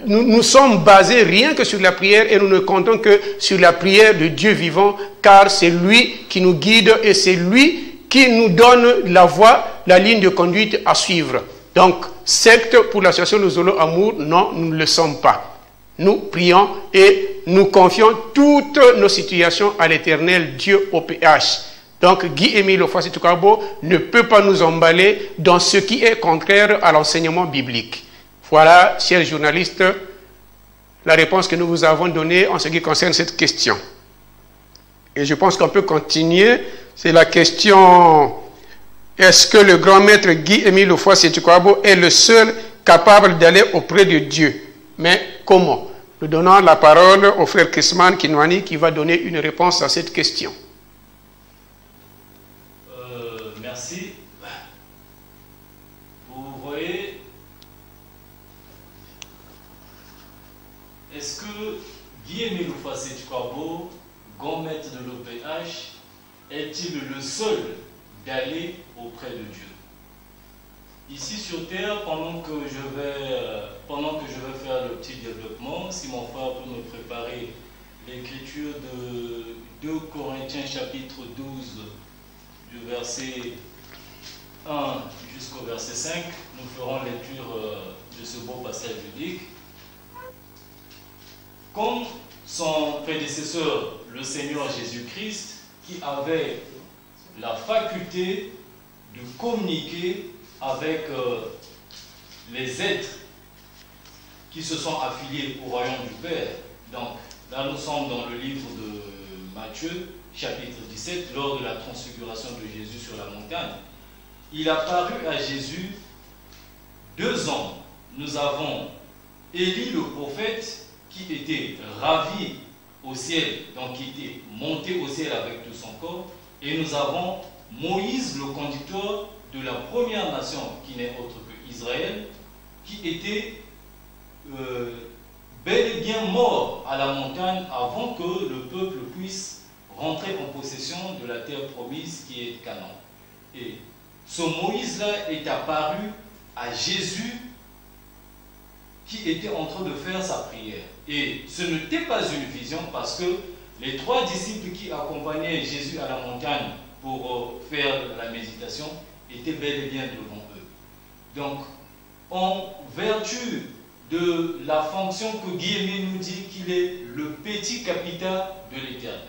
nous sommes basés rien que sur la prière et nous ne comptons que sur la prière de Dieu vivant, car c'est lui qui nous guide et c'est lui qui nous donne la voie, la ligne de conduite à suivre. Donc, secte pour l'association Luzolo Amour, non, nous ne le sommes pas. Nous prions et nous confions toutes nos situations à l'éternel Dieu OPH. Donc, Guy Émile Houphouët-Boigny ne peut pas nous emballer dans ce qui est contraire à l'enseignement biblique. Voilà, chers journalistes, la réponse que nous vous avons donnée en ce qui concerne cette question. Et je pense qu'on peut continuer. C'est la question, est-ce que le grand maître Guy Émile Houphouët-Boigny est le seul capable d'aller auprès de Dieu? Mais comment? Nous donnons la parole au frère Chrisman Kinwani qui va donner une réponse à cette question. Merci. Vous voyez, est-ce que Guy-Émile Oufasset-Kwabo, grand maître de l'OPH, est-il le seul d'aller auprès de Dieu? Ici sur terre, pendant que je vais faire le petit développement, si mon frère peut me préparer l'écriture de 2 Corinthiens chapitre 12, du verset 1 jusqu'au verset 5, nous ferons lecture de ce beau passage biblique. Comme son prédécesseur, le Seigneur Jésus-Christ, qui avait la faculté de communiquer avec les êtres qui se sont affiliés au royaume du Père. Donc, là nous sommes dans le livre de Matthieu, chapitre 17, lors de la transfiguration de Jésus sur la montagne. Il a paru à Jésus 2 hommes. Nous avons Élie le prophète qui était ravi au ciel, donc qui était monté au ciel avec tout son corps, et nous avons Moïse le conducteur de la première nation qui n'est autre que Israël, qui était bel et bien mort à la montagne avant que le peuple puisse rentrer en possession de la terre promise qui est Canaan. Et ce Moïse-là est apparu à Jésus qui était en train de faire sa prière. Et ce n'était pas une vision parce que les 3 disciples qui accompagnaient Jésus à la montagne pour faire la méditation étaient bel et bien devant eux. Donc, en vertu de la fonction que Guy-Émile nous dit qu'il est le petit capital de l'Éternel,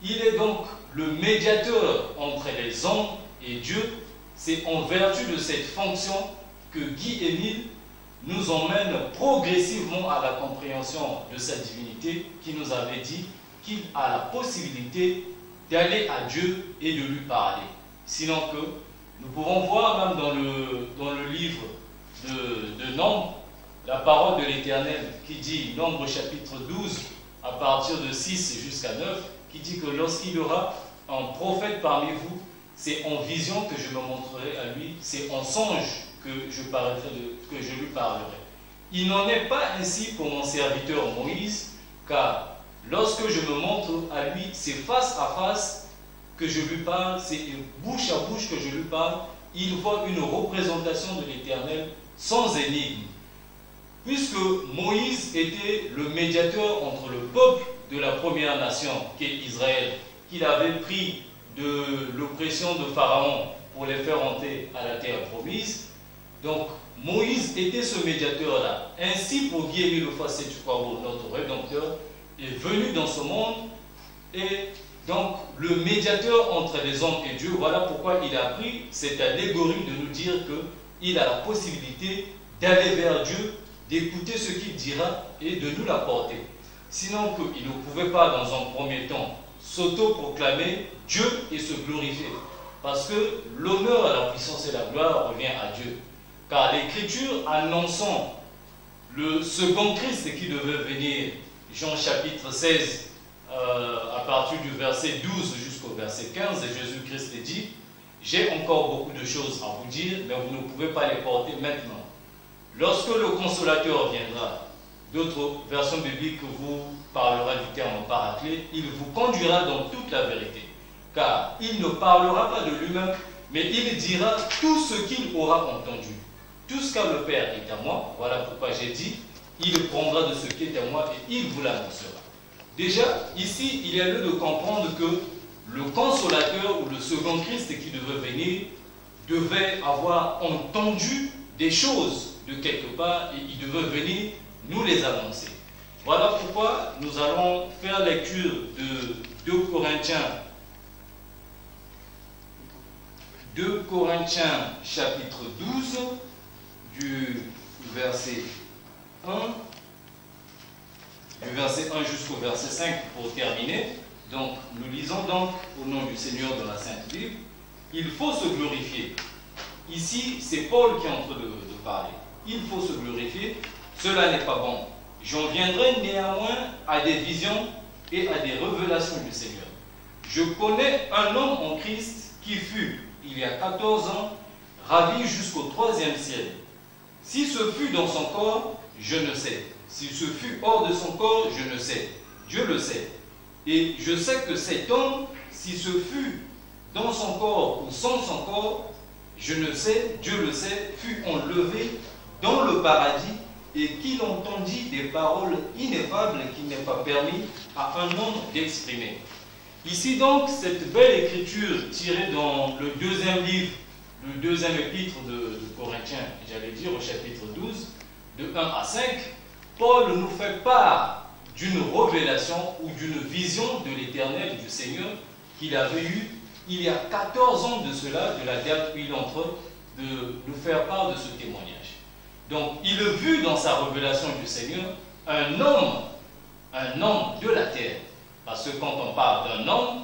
il est donc le médiateur entre les hommes et Dieu. C'est en vertu de cette fonction que Guy-Émile nous emmène progressivement à la compréhension de sa divinité, qui nous avait dit qu'il a la possibilité d'aller à Dieu et de lui parler. Sinon que nous pouvons voir même dans le livre de Nombre, la parole de l'Éternel qui dit, Nombre chapitre 12, à partir de 6 jusqu'à 9, qui dit que lorsqu'il y aura un prophète parmi vous, c'est en vision que je me montrerai à lui, c'est en songe que je lui parlerai. Il n'en est pas ainsi pour mon serviteur Moïse, car lorsque je me montre à lui, c'est face à face que je lui parle, c'est bouche à bouche que je lui parle. Il faut une représentation de l'Éternel sans énigme. Puisque Moïse était le médiateur entre le peuple de la première nation, qui est Israël, qu'il avait pris de l'oppression de Pharaon pour les faire entrer à la terre promise. Donc, Moïse était ce médiateur-là. Ainsi, pour Guy-Émile Oufasset-Kwabo, notre Rédempteur, est venu dans ce monde et donc le médiateur entre les hommes et Dieu. Voilà pourquoi il a pris cette allégorie de nous dire qu'il a la possibilité d'aller vers Dieu, d'écouter ce qu'il dira et de nous l'apporter. Sinon qu'il ne pouvait pas, dans un premier temps, s'auto-proclamer Dieu et se glorifier. Parce que l'honneur, la puissance et la gloire revient à Dieu. Car l'Écriture annonçant le second Christ qui devait venir, Jean chapitre 16, à partir du verset 12 jusqu'au verset 15, Jésus-Christ dit, j'ai encore beaucoup de choses à vous dire, mais vous ne pouvez pas les porter maintenant. Lorsque le Consolateur viendra, d'autres versions bibliques vous parlera du terme paraclet, il vous conduira dans toute la vérité. Car il ne parlera pas de lui-même, mais il dira tout ce qu'il aura entendu. Tout ce qu'a le Père est à moi, voilà pourquoi j'ai dit, il prendra de ce qui est à moi et il vous l'annoncera. Déjà, ici, il y a lieu de comprendre que le Consolateur ou le second Christ qui devait venir devait avoir entendu des choses de quelque part et il devait venir nous les annoncer. Voilà pourquoi nous allons faire lecture de 2 Corinthiens chapitre 12 du verset 1 jusqu'au verset 5 pour terminer. Donc nous lisons donc au nom du Seigneur dans la Sainte Bible, il faut se glorifier. Ici c'est Paul qui est en train de parler. Il faut se glorifier, cela n'est pas bon. J'en viendrai néanmoins à des visions et à des révélations du Seigneur. Je connais un homme en Christ qui fut, il y a 14 ans, ravi jusqu'au 3e ciel. Si ce fut dans son corps, je ne sais. Si ce fut hors de son corps, je ne sais. Dieu le sait. Et je sais que cet homme, si ce fut dans son corps ou sans son corps, je ne sais, Dieu le sait, fut enlevé dans le paradis et qu'il entendit des paroles ineffables qu'il n'est pas permis à un homme d'exprimer. Ici donc, cette belle écriture tirée dans le deuxième livre, le deuxième épître de Corinthiens, j'allais dire au chapitre 12, de 1 à 5, Paul nous fait part d'une révélation ou d'une vision de l'Éternel, du Seigneur, qu'il avait eu il y a 14 ans de cela, de la date où il est en train de nous faire part de ce témoignage. Donc, il a vu dans sa révélation du Seigneur un homme de la terre. Parce que quand on parle d'un homme,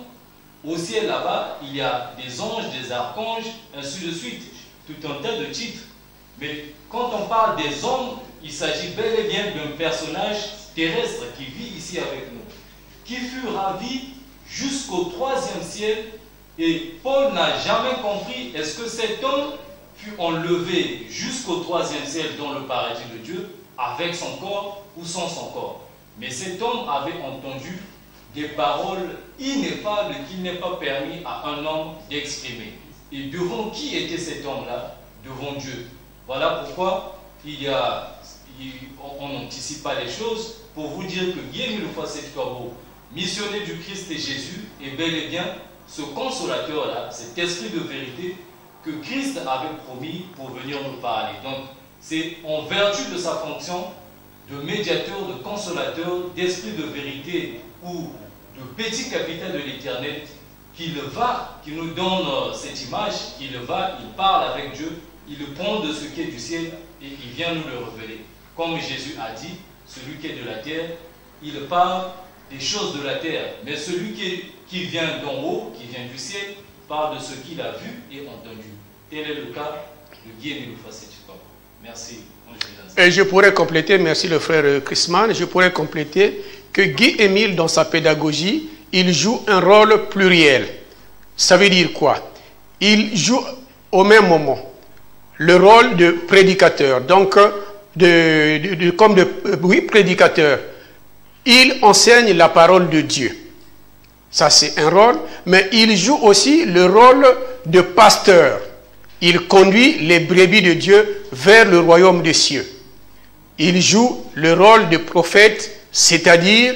au ciel là-bas, il y a des anges, des archanges, ainsi de suite, tout un tas de titres. Mais quand on parle des hommes, il s'agit bel et bien d'un personnage terrestre qui vit ici avec nous, qui fut ravi jusqu'au 3e ciel. Et Paul n'a jamais compris, est-ce que cet homme fut enlevé jusqu'au 3e ciel dans le paradis de Dieu, avec son corps ou sans son corps. Mais cet homme avait entendu des paroles ineffables qu'il n'est pas permis à un homme d'exprimer. Et devant qui était cet homme-là? Devant Dieu. Voilà pourquoi on n'anticipe pas les choses pour vous dire que Guillaume Lufasset-Kwabo, missionnaire du Christ et Jésus, est bel et bien ce consolateur-là, cet esprit de vérité que Christ avait promis pour venir nous parler. Donc, c'est en vertu de sa fonction de médiateur, de consolateur, d'esprit de vérité ou de petit capitaine de l'Éternel qu'il nous donne cette image, il parle avec Dieu, il prend de ce qui est du ciel et il vient nous le révéler. Comme Jésus a dit, celui qui est de la terre, il parle des choses de la terre, mais celui qui vient d'en haut, qui vient du ciel, parle de ce qu'il a vu et entendu. Tel est le cas de Guillaume Lufasset-Kwabo. Merci. Et je pourrais compléter, merci le frère Chrisman, je pourrais compléter que Guy-Émile, dans sa pédagogie, il joue un rôle pluriel. Ça veut dire quoi? Il joue au même moment le rôle de prédicateur, donc prédicateur. Il enseigne la parole de Dieu. Ça, c'est un rôle, mais il joue aussi le rôle de pasteur. Il conduit les brebis de Dieu vers le royaume des cieux. Il joue le rôle de prophète, c'est-à-dire,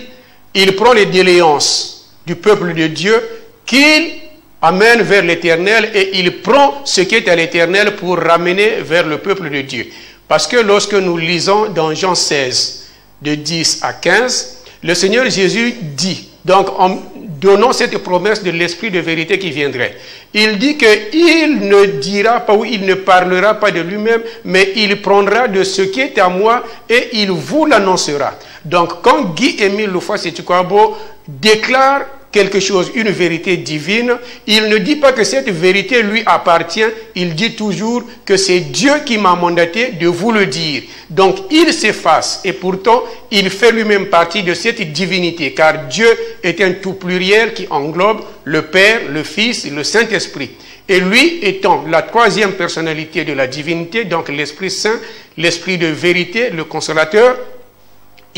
il prend les déléances du peuple de Dieu qu'il amène vers l'Éternel et il prend ce qui est à l'Éternel pour ramener vers le peuple de Dieu. Parce que lorsque nous lisons dans Jean 16, de 10 à 15, le Seigneur Jésus dit, donc en donnant cette promesse de l'Esprit de vérité qui viendrait, il dit qu'il ne dira pas ou il ne parlera pas de lui-même, mais il prendra de ce qui est à moi et il vous l'annoncera. Donc quand Guy-Émile Lufasset-Kwabo déclare quelque chose, une vérité divine, il ne dit pas que cette vérité lui appartient, il dit toujours que c'est Dieu qui m'a mandaté de vous le dire. Donc il s'efface et pourtant il fait lui-même partie de cette divinité, car Dieu est un tout pluriel qui englobe le Père, le Fils et le Saint-Esprit. Et lui étant la troisième personnalité de la divinité, donc l'Esprit Saint, l'Esprit de vérité, le Consolateur,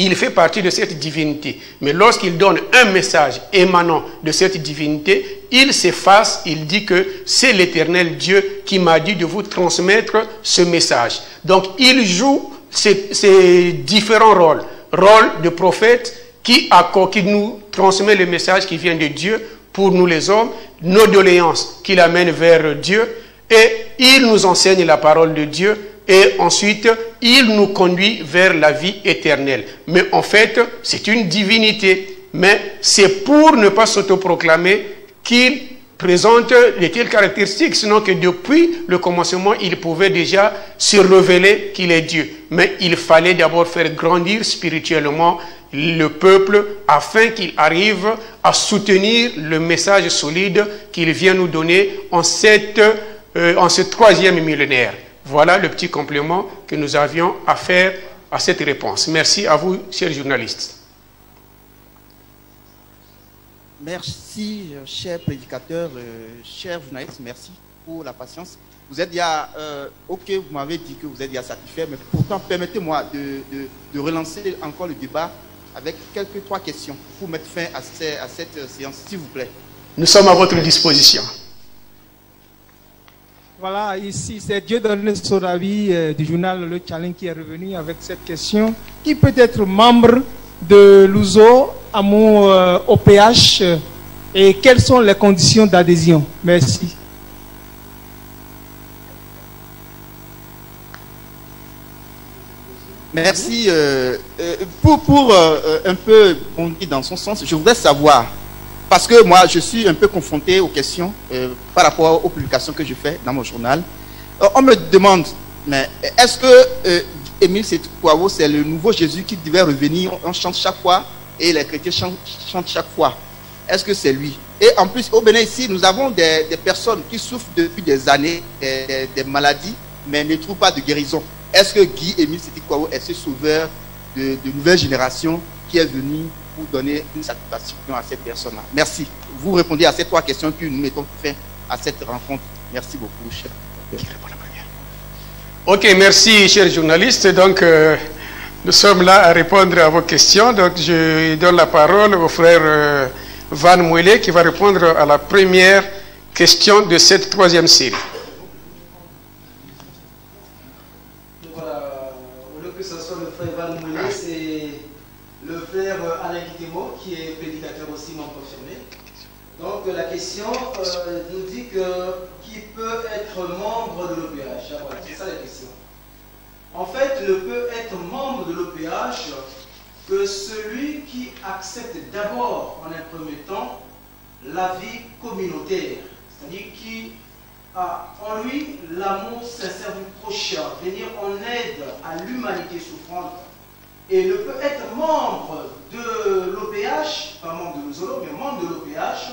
il fait partie de cette divinité. Mais lorsqu'il donne un message émanant de cette divinité, il s'efface, il dit que c'est l'Éternel Dieu qui m'a dit de vous transmettre ce message. Donc il joue ces différents rôles. Rôle de prophète qui nous transmet le message qui vient de Dieu pour nous les hommes, nos doléances qu'il amène vers Dieu, et il nous enseigne la parole de Dieu, et ensuite, il nous conduit vers la vie éternelle. Mais en fait, c'est une divinité. Mais c'est pour ne pas s'autoproclamer qu'il présente de telles caractéristiques. Sinon que depuis le commencement, il pouvait déjà se révéler qu'il est Dieu. Mais il fallait d'abord faire grandir spirituellement le peuple afin qu'il arrive à soutenir le message solide qu'il vient nous donner en ce troisième millénaire. Voilà le petit complément que nous avions à faire à cette réponse. Merci à vous, chers journalistes. Merci, cher prédicateur, cher journaliste, merci pour la patience. Vous êtes déjà, ok, vous m'avez dit que vous êtes déjà satisfait, mais pourtant, permettez-moi de relancer encore le débat avec quelques 3 questions pour mettre fin à cette séance, s'il vous plaît. Nous sommes à votre disposition. Voilà, ici, c'est Dieudonné Sodabi du journal Le Challenge qui est revenu avec cette question. Qui peut être membre de l'USO à mon OPH et quelles sont les conditions d'adhésion? Merci. Merci. Pour un peu bondir dans son sens, je voudrais savoir, parce que moi je suis un peu confronté aux questions par rapport aux publications que je fais dans mon journal. On me demande, mais est-ce que Émile Sékou Kouao, c'est le nouveau Jésus qui devait revenir, on chante chaque fois et les chrétiens chantent chaque fois? Est-ce que c'est lui? Et en plus, au Bénin ici, nous avons des personnes qui souffrent depuis des années des maladies, mais ne trouvent pas de guérison. Est-ce que Guy Émile Sékou Kouao est ce sauveur de nouvelle génération qui est venu pour donner une satisfaction à cette personne-là? Merci. Vous répondez à ces 3 questions que nous mettons fin à cette rencontre. Merci beaucoup, cher. Ok, merci, chers journalistes. Donc, nous sommes là à répondre à vos questions. Donc, je donne la parole au frère Van Mouélé qui va répondre à la première question de cette 3e série. Voilà, au lieu que ce soit le frère Van Mouélé, c'est le frère Alain Guitemo qui est prédicateur aussi, non confirmé. Donc, la question nous dit que qui peut être membre de l'OPH? Voilà, c'est ça la question. En fait, ne peut être membre de l'OPH que celui qui accepte d'abord, en un premier temps, la vie communautaire, c'est-à-dire qui a en lui l'amour sincère du prochain, venir en aide à l'humanité souffrante, et ne peut être membre de l'OPH, pas membre de l'USOLO, mais membre de l'OPH,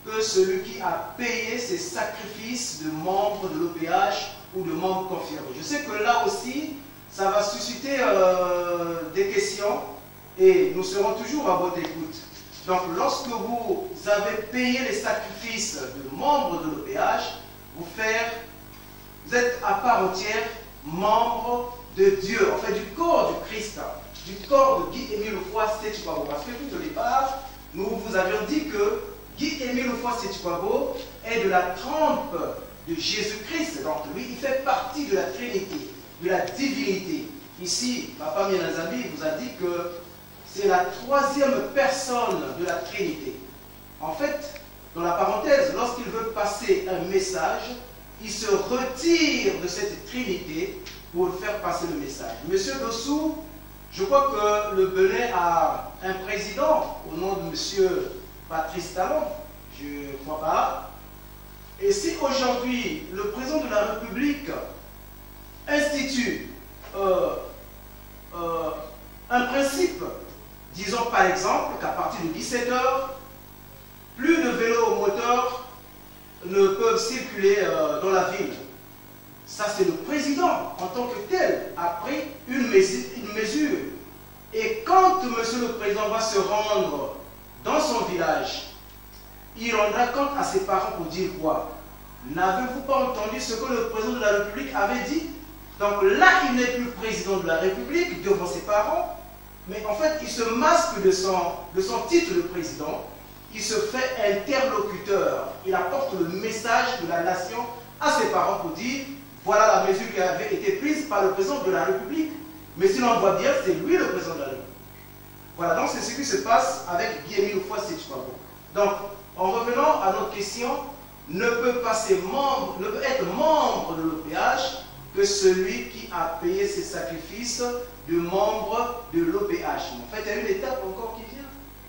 que celui qui a payé ses sacrifices de membre de l'OPH ou de membre confirmé. Je sais que là aussi, ça va susciter des questions et nous serons toujours à votre écoute. Donc, lorsque vous avez payé les sacrifices de membre de l'OPH, vous êtes à part entière membre de Dieu, en fait du corps du Christ, du corps de Guy Émile Sékou Kouao. Parce que tout au départ, nous vous avions dit que Guy Émile Sékou Kouao est de la trempe de Jésus-Christ. Donc lui, il fait partie de la Trinité, de la divinité. Ici, Papa Mianazambi vous a dit que c'est la 3e personne de la Trinité. En fait, dans la parenthèse, lorsqu'il veut passer un message, il se retire de cette Trinité pour faire passer le message. Monsieur Dossou, je crois que le Bénin a un président au nom de Monsieur Patrice Talon, je ne crois pas. Et si aujourd'hui le président de la République institue un principe, disons par exemple qu'à partir de 17 h, plus de vélos moteurs ne peuvent circuler dans la ville. Ça, c'est le président en tant que tel a pris une mesure. Et quand monsieur le président va se rendre dans son village, il rendra compte à ses parents pour dire quoi? N'avez-vous pas entendu ce que le président de la République avait dit? Donc là, il n'est plus président de la République devant ses parents, mais en fait, il se masque de son titre de président, il se fait interlocuteur, il apporte le message de la nation à ses parents pour dire voilà la mesure qui avait été prise par le président de la République. Mais si l'on voit bien, c'est lui le président de la République. Voilà, donc c'est ce qui se passe avec Guy Émile Sékou Kouao. Donc, en revenant à notre question, ne peut être membre de l'OPH que celui qui a payé ses sacrifices de membre de l'OPH. En fait, il y a une étape encore qui vient.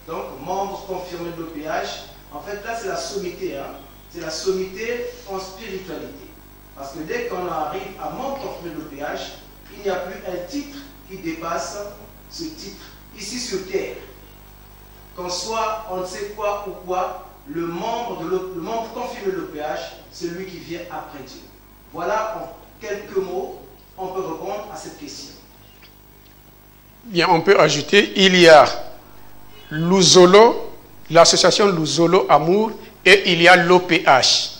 Donc, membre confirmé de l'OPH, en fait, là, c'est la sommité. Hein? C'est la sommité en spiritualité. Parce que dès qu'on arrive à membre confirmé de l'OPH, il n'y a plus un titre qui dépasse ce titre, ici sur terre. Qu'on soit on ne sait quoi ou quoi, le membre confirmé de l'OPH, c'est lui qui vient après Dieu. Voilà, en quelques mots, on peut répondre à cette question. Bien, on peut ajouter, il y a l'Ouzolo, l'association Luzolo Amour, et il y a l'OPH.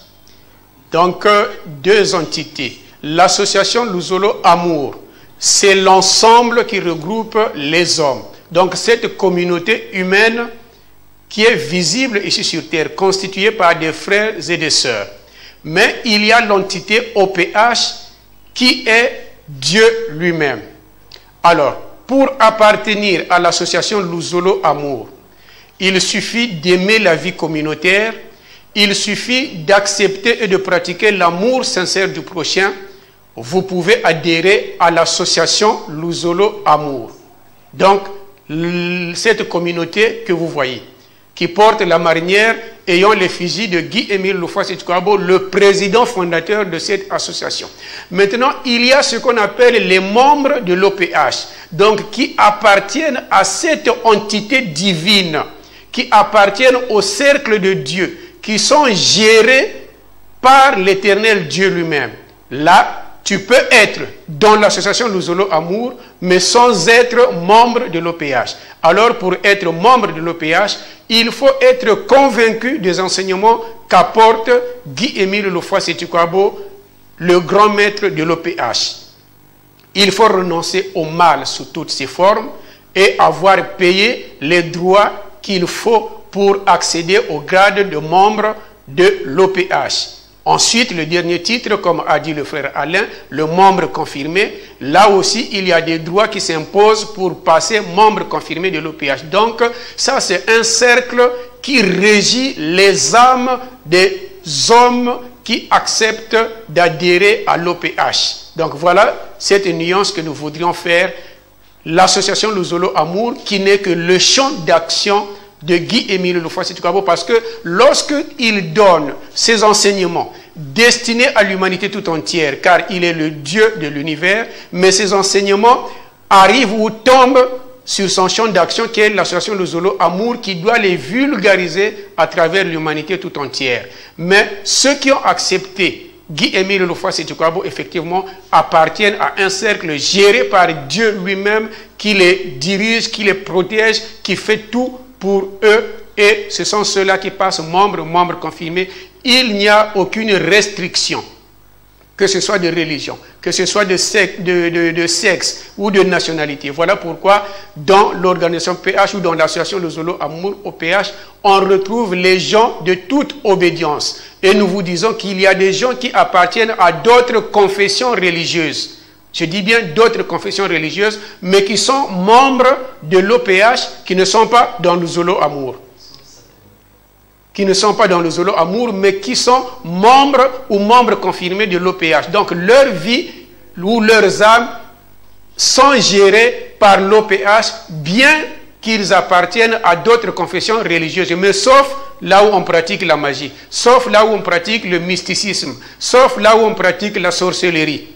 Donc, deux entités. L'association Luzolo Amour, c'est l'ensemble qui regroupe les hommes. Donc, cette communauté humaine qui est visible ici sur Terre, constituée par des frères et des sœurs. Mais il y a l'entité OPH qui est Dieu lui-même. Alors, pour appartenir à l'association Luzolo Amour, il suffit d'aimer la vie communautaire, il suffit d'accepter et de pratiquer l'amour sincère du prochain. Vous pouvez adhérer à l'association Luzolo Amour. Donc, cette communauté que vous voyez, qui porte la marinière ayant l'effigie de Guy-Émile Loufa-Sitouabo, le président fondateur de cette association. Maintenant, il y a ce qu'on appelle les membres de l'OPH, donc qui appartiennent à cette entité divine, qui appartiennent au cercle de Dieu, qui sont gérés par l'éternel Dieu lui-même. Là, tu peux être dans l'association Luzolo Amour, mais sans être membre de l'OPH. Alors, pour être membre de l'OPH, il faut être convaincu des enseignements qu'apporte Guy-Émile Loufa-Sitouabo, le grand maître de l'OPH. Il faut renoncer au mal sous toutes ses formes et avoir payé les droits qu'il faut pour accéder au grade de membre de l'OPH. Ensuite, le dernier titre, comme a dit le frère Alain, le membre confirmé. Là aussi, il y a des droits qui s'imposent pour passer membre confirmé de l'OPH. Donc, ça, c'est un cercle qui régit les âmes des hommes qui acceptent d'adhérer à l'OPH. Donc, voilà cette nuance que nous voudrions faire. L'association Luzolo Amour, qui n'est que le champ d'action de Guy-Émile Loufa-Sitouabo, parce que lorsqu'il donne ses enseignements destinés à l'humanité tout entière, car il est le Dieu de l'univers, mais ses enseignements arrivent ou tombent sur son champ d'action qui est l'association Luzolo Amour, qui doit les vulgariser à travers l'humanité tout entière. Mais ceux qui ont accepté Guy-Émile Loufa-Sitouabo, effectivement, appartiennent à un cercle géré par Dieu lui-même, qui les dirige, qui les protège, qui fait tout pour eux, et ce sont ceux-là qui passent membres confirmés. Il n'y a aucune restriction, que ce soit de religion, que ce soit de sexe ou de nationalité. Voilà pourquoi dans l'organisation PH ou dans l'association Luzolo Amour au PH, on retrouve les gens de toute obédience. Et nous vous disons qu'il y a des gens qui appartiennent à d'autres confessions religieuses. Je dis bien d'autres confessions religieuses, mais qui sont membres de l'OPH, qui ne sont pas dans Luzolo Amour. Qui ne sont pas dans Luzolo Amour, mais qui sont membres ou membres confirmés de l'OPH. Donc leur vie ou leurs âmes sont gérées par l'OPH, bien qu'ils appartiennent à d'autres confessions religieuses, mais sauf là où on pratique la magie, sauf là où on pratique le mysticisme, sauf là où on pratique la sorcellerie.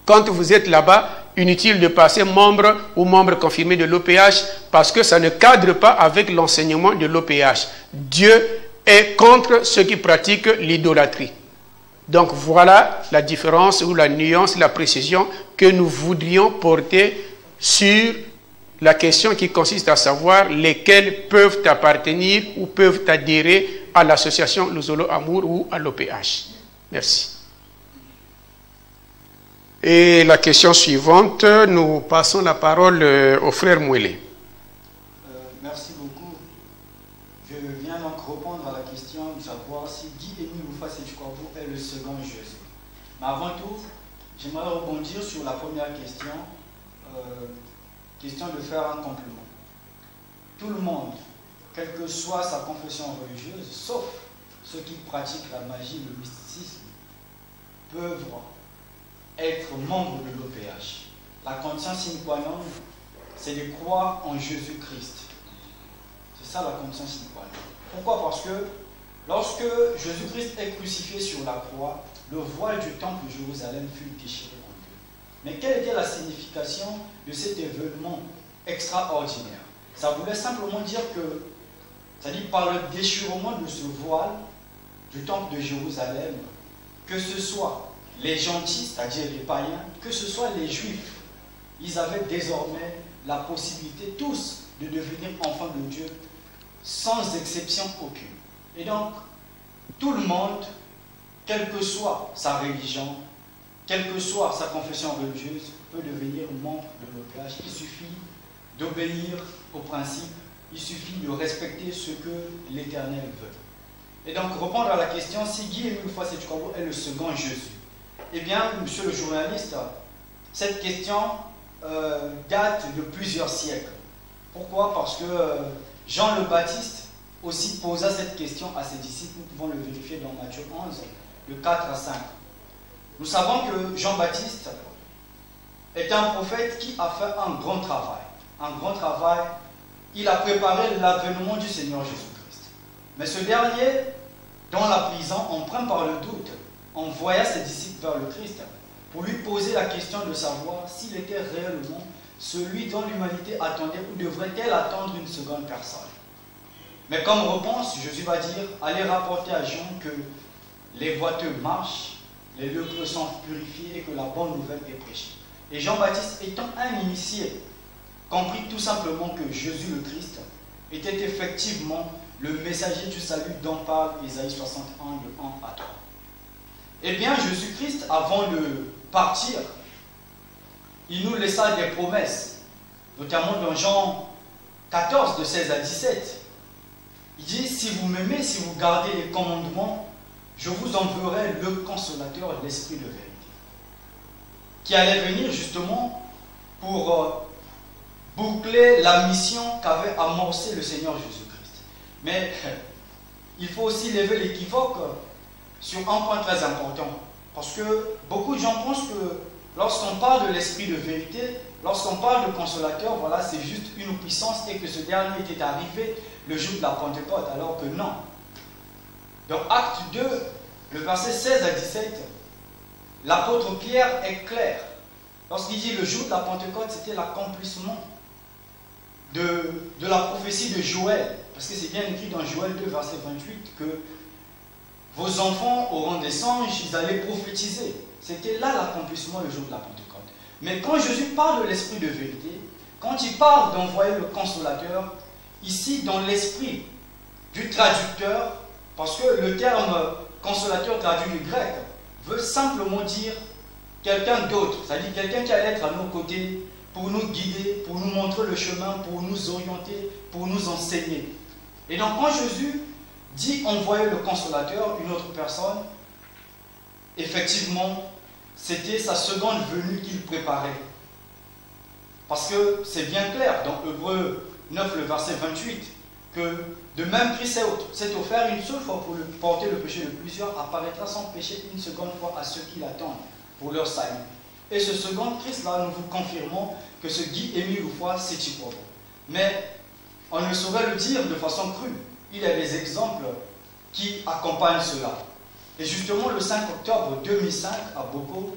Quand vous êtes là-bas, inutile de passer membre ou membre confirmé de l'OPH parce que ça ne cadre pas avec l'enseignement de l'OPH. Dieu est contre ceux qui pratiquent l'idolâtrie. Donc voilà la différence ou la nuance, la précision que nous voudrions porter sur la question qui consiste à savoir lesquels peuvent appartenir ou peuvent adhérer à l'association Luzolo Amour ou à l'OPH. Merci. Et la question suivante, nous passons la parole au frère Mouélé. Merci beaucoup. Je viens donc répondre à la question de savoir si Guy-Émile Loufa-Sitouabo est le second Jésus. Mais avant tout, j'aimerais rebondir sur la première question, question de faire un compliment. Tout le monde, quelle que soit sa confession religieuse, sauf ceux qui pratiquent la magie, le mysticisme, peuvent être membre de l'OPH. La condition sine qua non, c'est de croire en Jésus-Christ. C'est ça la condition sine qua non. Pourquoi? Parce que lorsque Jésus-Christ est crucifié sur la croix, le voile du temple de Jérusalem fut déchiré en deux. Mais quelle était la signification de cet événement extraordinaire? Ça voulait simplement dire que, c'est-à-dire par le déchirement de ce voile du temple de Jérusalem, que ce soit les gentils, c'est-à-dire les païens, que ce soit les juifs, ils avaient désormais la possibilité tous de devenir enfants de Dieu sans exception aucune. Et donc, tout le monde, quelle que soit sa religion, quelle que soit sa confession religieuse, peut devenir membre de l'OPH. Il suffit d'obéir aux principes, il suffit de respecter ce que l'Éternel veut. Et donc, répondre à la question, si Guy-Émile Foissé-Tukwabo est le second Jésus, eh bien, monsieur le journaliste, cette question date de plusieurs siècles. Pourquoi? Parce que Jean le Baptiste aussi posa cette question à ses disciples. Nous pouvons le vérifier dans Matthieu 11, de 4 à 5. Nous savons que Jean-Baptiste est un prophète qui a fait un grand travail. Un grand travail. Il a préparé l'avènement du Seigneur Jésus-Christ. Mais ce dernier, dans la prison, emprunt par le doute, envoya ses disciples vers le Christ pour lui poser la question de savoir s'il était réellement celui dont l'humanité attendait ou devrait-elle attendre une seconde personne. Mais comme réponse, Jésus va dire, allez rapporter à Jean que les boiteux marchent, les lépreux sont purifiés et que la bonne nouvelle est prêchée. Et Jean-Baptiste, étant un initié, comprit tout simplement que Jésus le Christ était effectivement le messager du salut dont parle Isaïe 61, de 1 à 3. Eh bien, Jésus-Christ, avant de partir, il nous laissa des promesses, notamment dans Jean 14, de 16 à 17. Il dit, si vous m'aimez, si vous gardez les commandements, je vous enverrai le consolateur, l'Esprit de vérité, qui allait venir justement pour boucler la mission qu'avait amorcée le Seigneur Jésus-Christ. Mais il faut aussi lever l'équivoque sur un point très important, parce que beaucoup de gens pensent que lorsqu'on parle de l'Esprit de vérité, lorsqu'on parle de consolateur, voilà, c'est juste une puissance et que ce dernier était arrivé le jour de la Pentecôte, alors que non. Dans Acte 2, le verset 16 à 17, l'apôtre Pierre est clair. Lorsqu'il dit le jour de la Pentecôte, c'était l'accomplissement de la prophétie de Joël. Parce que c'est bien écrit dans Joël 2, verset 28, que vos enfants auront des songes, ils allaient prophétiser. C'était là l'accomplissement le jour de la Pentecôte. Mais quand Jésus parle de l'Esprit de vérité, quand il parle d'envoyer le consolateur, ici dans l'esprit du traducteur, parce que le terme consolateur traduit du grec veut simplement dire quelqu'un d'autre, c'est-à-dire quelqu'un qui allait être à nos côtés pour nous guider, pour nous montrer le chemin, pour nous orienter, pour nous enseigner. Et donc quand Jésus dit envoyer le consolateur, une autre personne, effectivement, c'était sa seconde venue qu'il préparait. Parce que c'est bien clair dans Hébreux 9, le verset 28, que de même Christ s'est offert une seule fois pour porter le péché de plusieurs, apparaîtra sans péché une seconde fois à ceux qui l'attendent pour leur salut. Et ce second Christ-là, nous vous confirmons que ce Guy-Émile Foissé-Tukwabo. Mais on ne saurait le dire de façon crue. Il y a des exemples qui accompagnent cela. Et justement, le 5 octobre 2005, à Boko,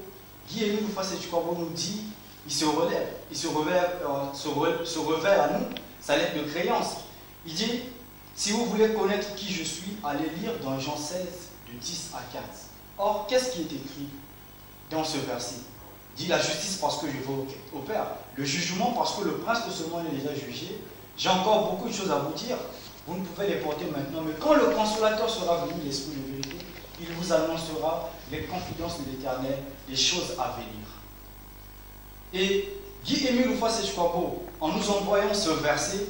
Guy-Émile Foissé-Tukwabo nous dit, il se relève, il se revêt à nous sa lettre de créance. Il dit, si vous voulez connaître qui je suis, allez lire dans Jean 16, de 10 à 15. Or, qu'est-ce qui est écrit dans ce verset? Il dit la justice parce que je vais au Père, le jugement parce que le prince de ce monde est déjà jugé. J'ai encore beaucoup de choses à vous dire, vous ne pouvez les porter maintenant, mais quand le consolateur sera venu, l'Esprit de vérité, il vous annoncera les confidences de l'Éternel, les choses à venir. Et Guy-Émile Foissé-Tukwabo, en nous envoyant ce verset,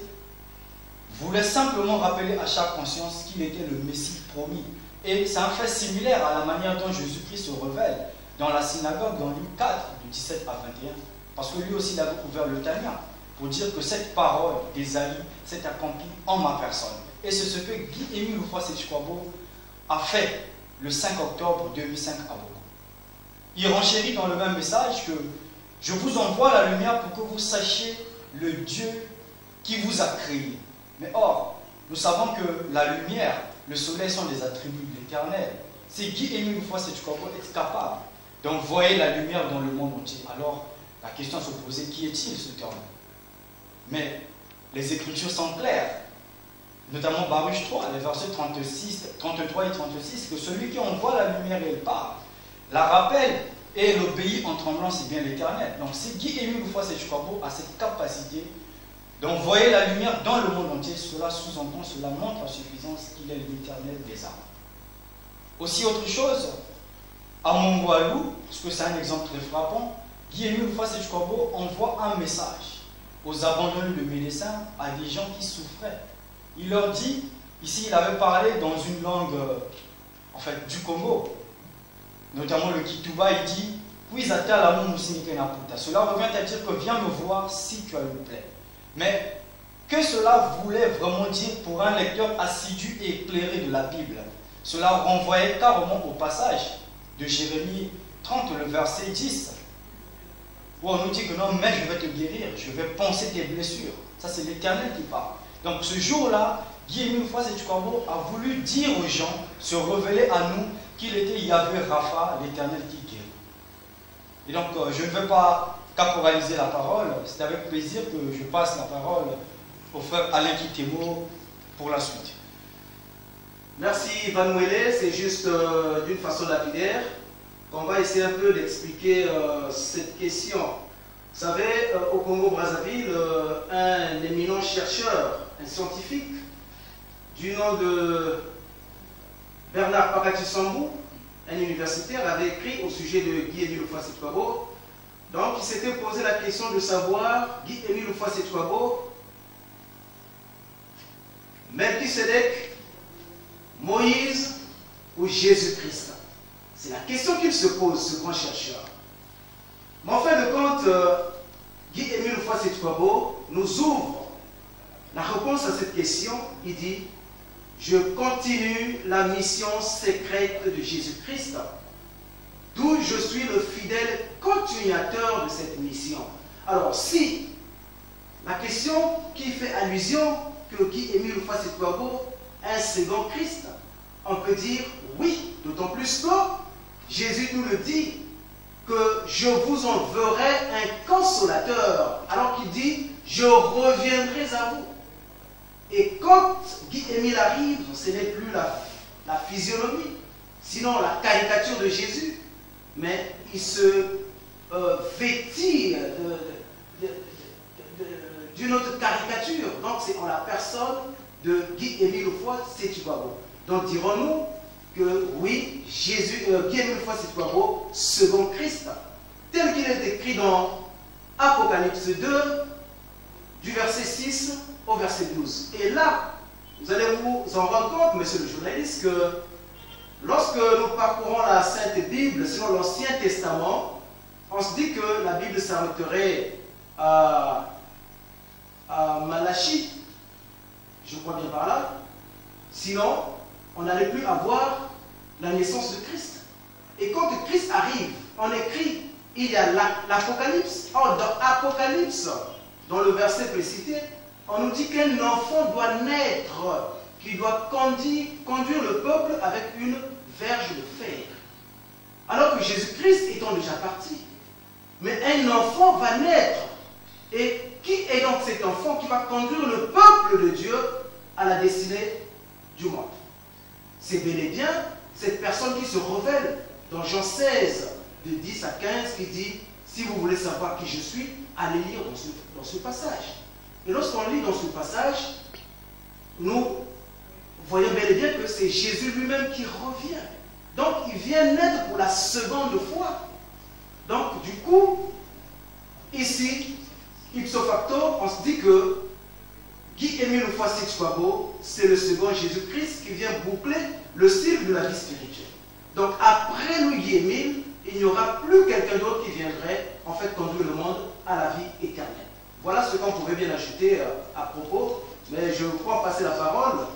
voulait simplement rappeler à chaque conscience qu'il était le Messie promis. Et c'est un fait similaire à la manière dont Jésus-Christ se révèle dans la synagogue, dans Luc 4, de 17 à 21. Parce que lui aussi, il avait ouvert le Tanya pour dire que cette parole d'Ésaïe s'est accomplie en ma personne. Et c'est ce que Guy-Émile Foissé-Tukwabo a fait le 5 octobre 2005 à Boko. Il renchérit dans le même message que je vous envoie la lumière pour que vous sachiez le Dieu qui vous a créé. Mais or, nous savons que la lumière, le soleil sont des attributs de l'Éternel. Si Guy-Émile Foissé-Tukwabo est capable d'envoyer la lumière dans le monde entier, alors la question se posait, qui est-il ce homme? Mais les Écritures sont claires, notamment Baruch 3, les versets 33 et 36, que celui qui envoie la lumière et le parle, la rappelle Et l'obéit en tremblant, c'est bien l'Éternel. Donc si Guy-Émile Moufa-Sechouabo a cette capacité d'envoyer la lumière dans le monde entier, cela sous-entend, cela montre à suffisance qu'il est l'Éternel des armes. Aussi autre chose, à Mongoualou, parce que c'est un exemple très frappant, Guy-Émile Moufa-Sechouabo envoie un message aux abandonnés de médecins, à des gens qui souffraient. Il leur dit, ici il avait parlé dans une langue en fait du Congo, notamment le Kituba, il dit cela revient à dire que viens me voir si tu as une plaie. Mais que cela voulait vraiment dire pour un lecteur assidu et éclairé de la Bible? Cela renvoyait carrément au passage de Jérémie 30, le verset 10, où on nous dit que non, mais je vais te guérir, je vais penser tes blessures. Ça, c'est l'Éternel qui parle. Donc ce jour-là, Guy-Émile Moufa-Sechouabo a voulu dire aux gens, se révéler à nous, qu'il était Yahvé Rapha, l'Éternel qui guérit. Et donc, je ne vais pas caporaliser la parole, c'est avec plaisir que je passe la parole au frère Alain Kitemo pour la suite. Merci Van Mouélé, c'est juste d'une façon lapidaire qu'on va essayer un peu d'expliquer cette question. Vous savez, au Congo-Brazzaville, un éminent chercheur, un scientifique, du nom de Bernard Pakati-Sambou, un universitaire, avait écrit au sujet de Guy-Émile Moufa-Sechouabo. Donc, il s'était posé la question de savoir, Guy-Émile Moufa-Sechouabo, Melchisedec, Moïse ou Jésus-Christ? C'est la question qu'il se pose, ce grand chercheur. Mais en fin de compte, Guy-Émile Moufa-Sechouabo nous ouvre la réponse à cette question. Il dit: je continue la mission secrète de Jésus-Christ, d'où je suis le fidèle continuateur de cette mission. Alors, si la question qui fait allusion que Guy-Émile Moufa-Sechouabo est un second Christ, on peut dire oui, d'autant plus que Jésus nous le dit, que je vous enverrai un consolateur, alors qu'il dit je reviendrai à vous. Et quand Guy-Émile arrive, ce n'est plus la physionomie, sinon la caricature de Jésus, mais il se vêtit d'une autre caricature. Donc c'est en la personne de Guy-Émile Moufa-Sechouabo. Donc dirons-nous que oui, Guy-Émile Moufa-Sechouabo, second Christ, tel qu'il est écrit dans Apocalypse 2, du verset 6 au verset 12. Et là, vous allez vous en rendre compte, monsieur le journaliste, que lorsque nous parcourons la Sainte Bible, selon l'Ancien Testament, on se dit que la Bible s'arrêterait à Malachie, je crois bien par là. Sinon, on n'allait plus avoir la naissance de Christ. Et quand Christ arrive, on écrit, il y a l'Apocalypse. Or, dans Apocalypse, dans le verset précité, on nous dit qu'un enfant doit naître, qui doit conduire le peuple avec une verge de fer. Alors que Jésus-Christ étant déjà parti. Mais un enfant va naître. Et qui est donc cet enfant qui va conduire le peuple de Dieu à la destinée du monde? C'est bel et bien cette personne qui se révèle dans Jean 16, de 10 à 15, qui dit: si vous voulez savoir qui je suis, allez lire dans ce passage. Et lorsqu'on lit dans ce passage, nous voyons bel et bien que c'est Jésus lui-même qui revient. Donc il vient naître pour la seconde fois. Donc du coup, ici, ipso facto, on se dit que Guy-Émile Moufa-Sechouabo, c'est le second Jésus-Christ qui vient boucler le cycle de la vie spirituelle. Donc après lui, Guy-Émile, il n'y aura plus quelqu'un d'autre qui viendrait en fait conduire le monde à la vie éternelle. Voilà ce qu'on pouvait bien ajouter à propos, mais je crois passer la parole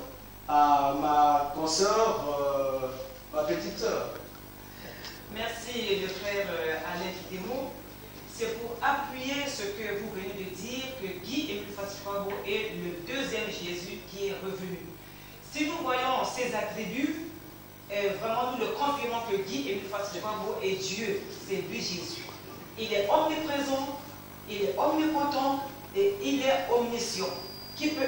à ma consoeur, ma petite sœur. Merci le frère Alain Kitemo. C'est pour appuyer ce que vous venez de dire que Guy-Émile Moufa-Sechouabo est le deuxième Jésus qui est revenu. Si nous voyons ses attributs, vraiment nous le confirmons que Guy-Émile Moufa-Sechouabo est Dieu, c'est lui Jésus. Il est omniprésent, il est omnipotent et il est omniscient. Qui peut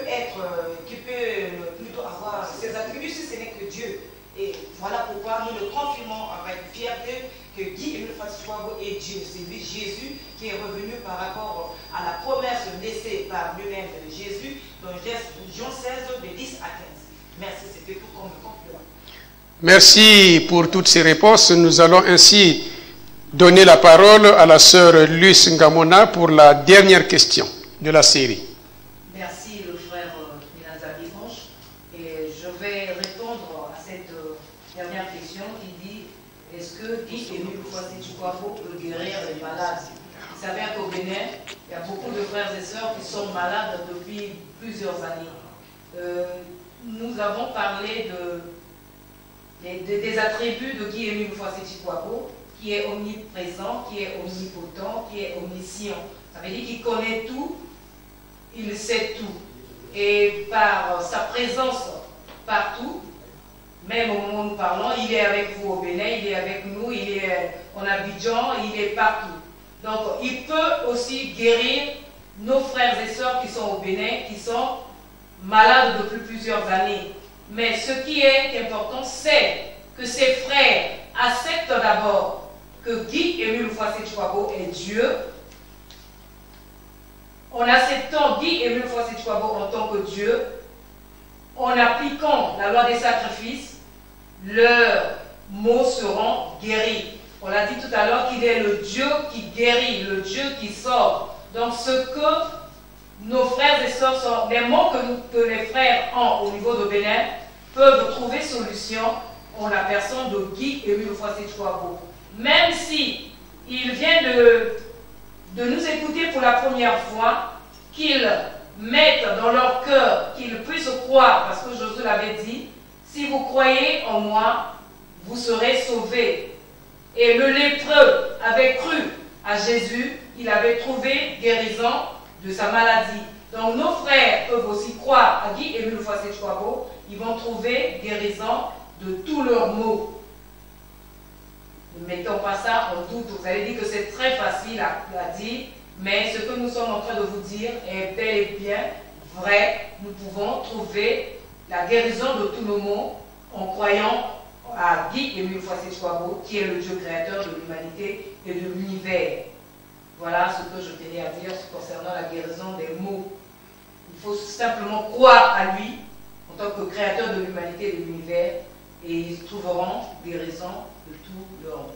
plutôt avoir ses attributs si ce n'est que Dieu. Et voilà pourquoi nous le confirmons avec fierté que Guy-Émile Fassy-Chouabo est Dieu. C'est lui, Jésus, qui est revenu par rapport à la promesse laissée par lui-même de Jésus dans Jean 16, de 10 à 15. Merci, c'était tout comme complément. Merci pour toutes ces réponses. Nous allons ainsi donner la parole à la sœur Luce Ngamona pour la dernière question de la série. Merci le frère Minaza Dimanche. Et je vais répondre à cette dernière question qui dit: est-ce que Guy-Émile Fassy-Chouabo peut guérir les malades? Vous savez qu'au Bénin, il y a beaucoup de frères et sœurs qui sont malades depuis plusieurs années. Nous avons parlé des attributs de Guy-Émile Fassy-Chouabo, qui est omniprésent, qui est omnipotent, qui est omniscient. Ça veut dire qu'il connaît tout, il sait tout. Et par sa présence partout, même au moment où nous parlons, il est avec vous au Bénin, il est avec nous, il est en Abidjan, il est partout. Donc il peut aussi guérir nos frères et sœurs qui sont au Bénin, qui sont malades depuis plusieurs années. Mais ce qui est important, c'est que ces frères acceptent d'abord que Guy-Émile Fassy-Chouabo est Dieu. En acceptant Guy-Émile Fassy-Chouabo en tant que Dieu, en appliquant la loi des sacrifices, leurs maux seront guéris. On l'a dit tout à l'heure qu'il est le Dieu qui guérit, le Dieu qui sauve. Donc ce que nos frères et sœurs sont, les mots que les frères ont au niveau de Bénin peuvent trouver solution en la personne de Guy-Émile Fassy-Chouabo. Même si il vient de nous écouter pour la première fois, qu'ils mettent dans leur cœur, qu'ils puissent croire, parce que Josué l'avait dit, si vous croyez en moi, vous serez sauvés. Et le lépreux avait cru à Jésus, il avait trouvé guérison de sa maladie. Donc nos frères peuvent aussi croire à Guy-Émile Fassy-Chouabo, ils vont trouver guérison de tous leurs maux. Ne mettons pas ça en doute. Vous allez dire que c'est très facile à dire, mais ce que nous sommes en train de vous dire est bel et bien vrai. Nous pouvons trouver la guérison de tous nos maux en croyant à Guy-Émile Fassy-Chouabo, qui est le Dieu créateur de l'humanité et de l'univers. Voilà ce que je tenais à dire concernant la guérison des maux. Il faut simplement croire à lui en tant que créateur de l'humanité et de l'univers, et ils trouveront guérison de tous leurs maux.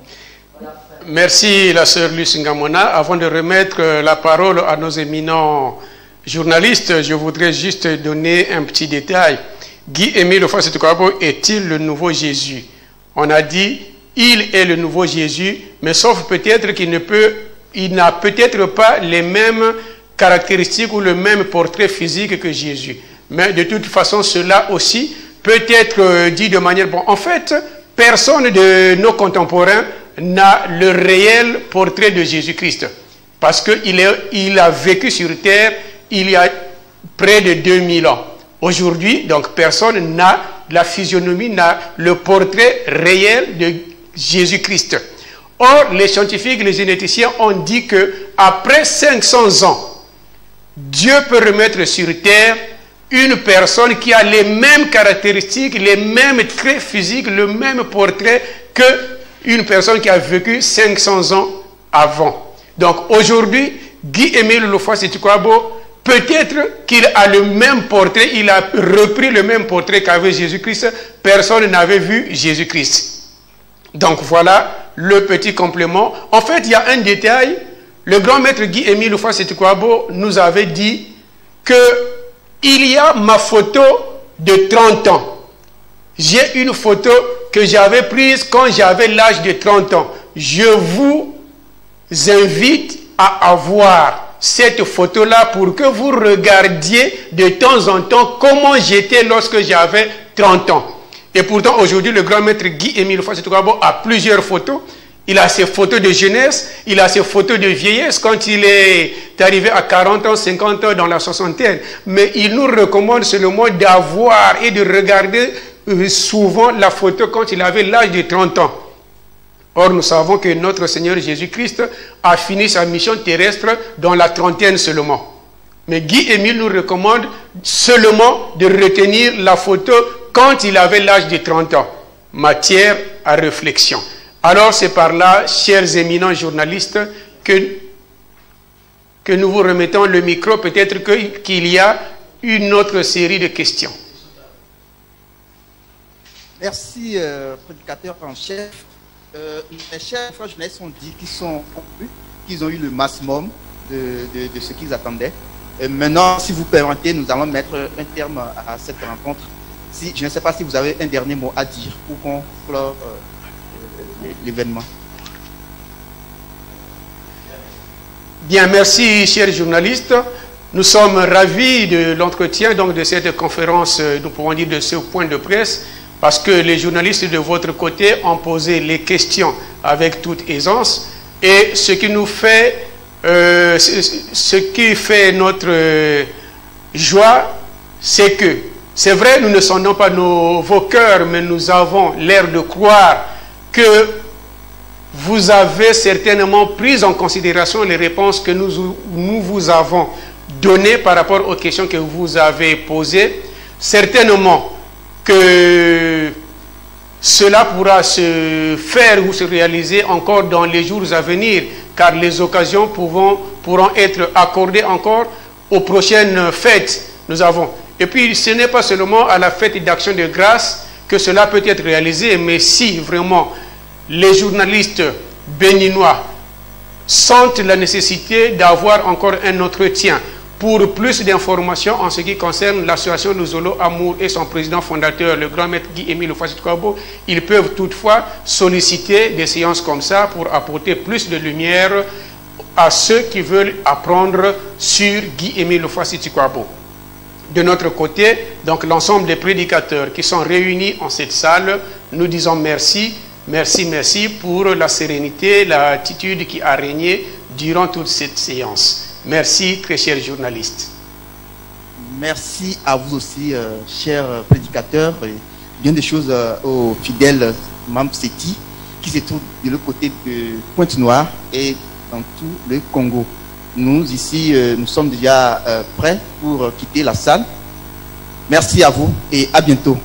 Voilà. Merci la sœur Luce Ngamona. Avant de remettre la parole à nos éminents journalistes, je voudrais juste donner un petit détail. Guy-Émile Fassy-Chouabo est-il le nouveau Jésus? On a dit, il est le nouveau Jésus, mais sauf peut-être qu'il n'a peut-être pas les mêmes caractéristiques ou le même portrait physique que Jésus. Mais de toute façon, cela aussi peut être dit de manière... Bon, en fait, personne de nos contemporains n'a le réel portrait de Jésus-Christ. Parce qu'il a vécu sur terre il y a près de 2000 ans. Aujourd'hui, donc, personne n'a la physionomie, n'a le portrait réel de Jésus-Christ. Or, les scientifiques, les généticiens ont dit que après 500 ans, Dieu peut remettre sur terre une personne qui a les mêmes caractéristiques, les mêmes traits physiques, le même portrait qu'une personne qui a vécu 500 ans avant. Donc aujourd'hui, Guy-Émile Fassy-Chouabo, peut-être qu'il a le même portrait, il a repris le même portrait qu'avait Jésus-Christ. Personne n'avait vu Jésus-Christ. Donc voilà le petit complément. En fait, il y a un détail. Le grand maître Guy-Émile Fassy-Chouabo nous avait dit qu'il y a ma photo de 30 ans. J'ai une photo que j'avais prise quand j'avais l'âge de 30 ans. Je vous invite à avoir cette photo-là pour que vous regardiez de temps en temps comment j'étais lorsque j'avais 30 ans. Et pourtant, aujourd'hui, le grand maître Guy-Émile Fassy-Chouabo a plusieurs photos. Il a ses photos de jeunesse, il a ses photos de vieillesse quand il est arrivé à 40 ans, 50 ans, dans la soixantaine. Mais il nous recommande seulement d'avoir et de regarder souvent la photo quand il avait l'âge de 30 ans. Or, nous savons que notre Seigneur Jésus-Christ a fini sa mission terrestre dans la trentaine seulement. Mais Guy-Émile nous recommande seulement de retenir la photo quand il avait l'âge de 30 ans. Matière à réflexion. Alors c'est par là, chers éminents journalistes, que nous vous remettons le micro. Peut-être qu'il y a une autre série de questions. Merci, prédicateur en chef. Les chers frères journalistes ont dit qu'ils ont eu le maximum de ce qu'ils attendaient. Maintenant, si vous permettez, nous allons mettre un terme à cette rencontre. Je ne sais pas si vous avez un dernier mot à dire pour conclure l'événement. Bien, merci, chers journalistes. Nous sommes ravis de l'entretien, donc de cette conférence, nous pouvons dire de ce point de presse, parce que les journalistes de votre côté ont posé les questions avec toute aisance, et ce qui nous fait, notre joie, c'est que, c'est vrai, nous ne sondons pas vos cœurs, mais nous avons l'air de croire que vous avez certainement pris en considération les réponses que nous vous avons données par rapport aux questions que vous avez posées. Certainement que cela pourra se faire ou se réaliser encore dans les jours à venir, car les occasions pourront être accordées encore aux prochaines fêtes. Nous avons. Et puis, ce n'est pas seulement à la fête d'action de grâce que cela peut être réalisé, mais si vraiment les journalistes béninois sentent la nécessité d'avoir encore un entretien pour plus d'informations en ce qui concerne l'association Luzolo Amour et son président fondateur, le grand maître Guy-Émile Houphouët-Boigny, ils peuvent toutefois solliciter des séances comme ça pour apporter plus de lumière à ceux qui veulent apprendre sur Guy-Émile Houphouët-Boigny. De notre côté, donc l'ensemble des prédicateurs qui sont réunis en cette salle, nous disons merci, merci, merci pour la sérénité, l'attitude qui a régné durant toute cette séance. Merci, très chers journalistes. Merci à vous aussi, chers prédicateurs, et bien des choses aux fidèles membres SETI qui se trouvent de l'autre côté de Pointe-Noire et dans tout le Congo. Nous, ici, nous sommes déjà prêts pour quitter la salle. Merci à vous et à bientôt.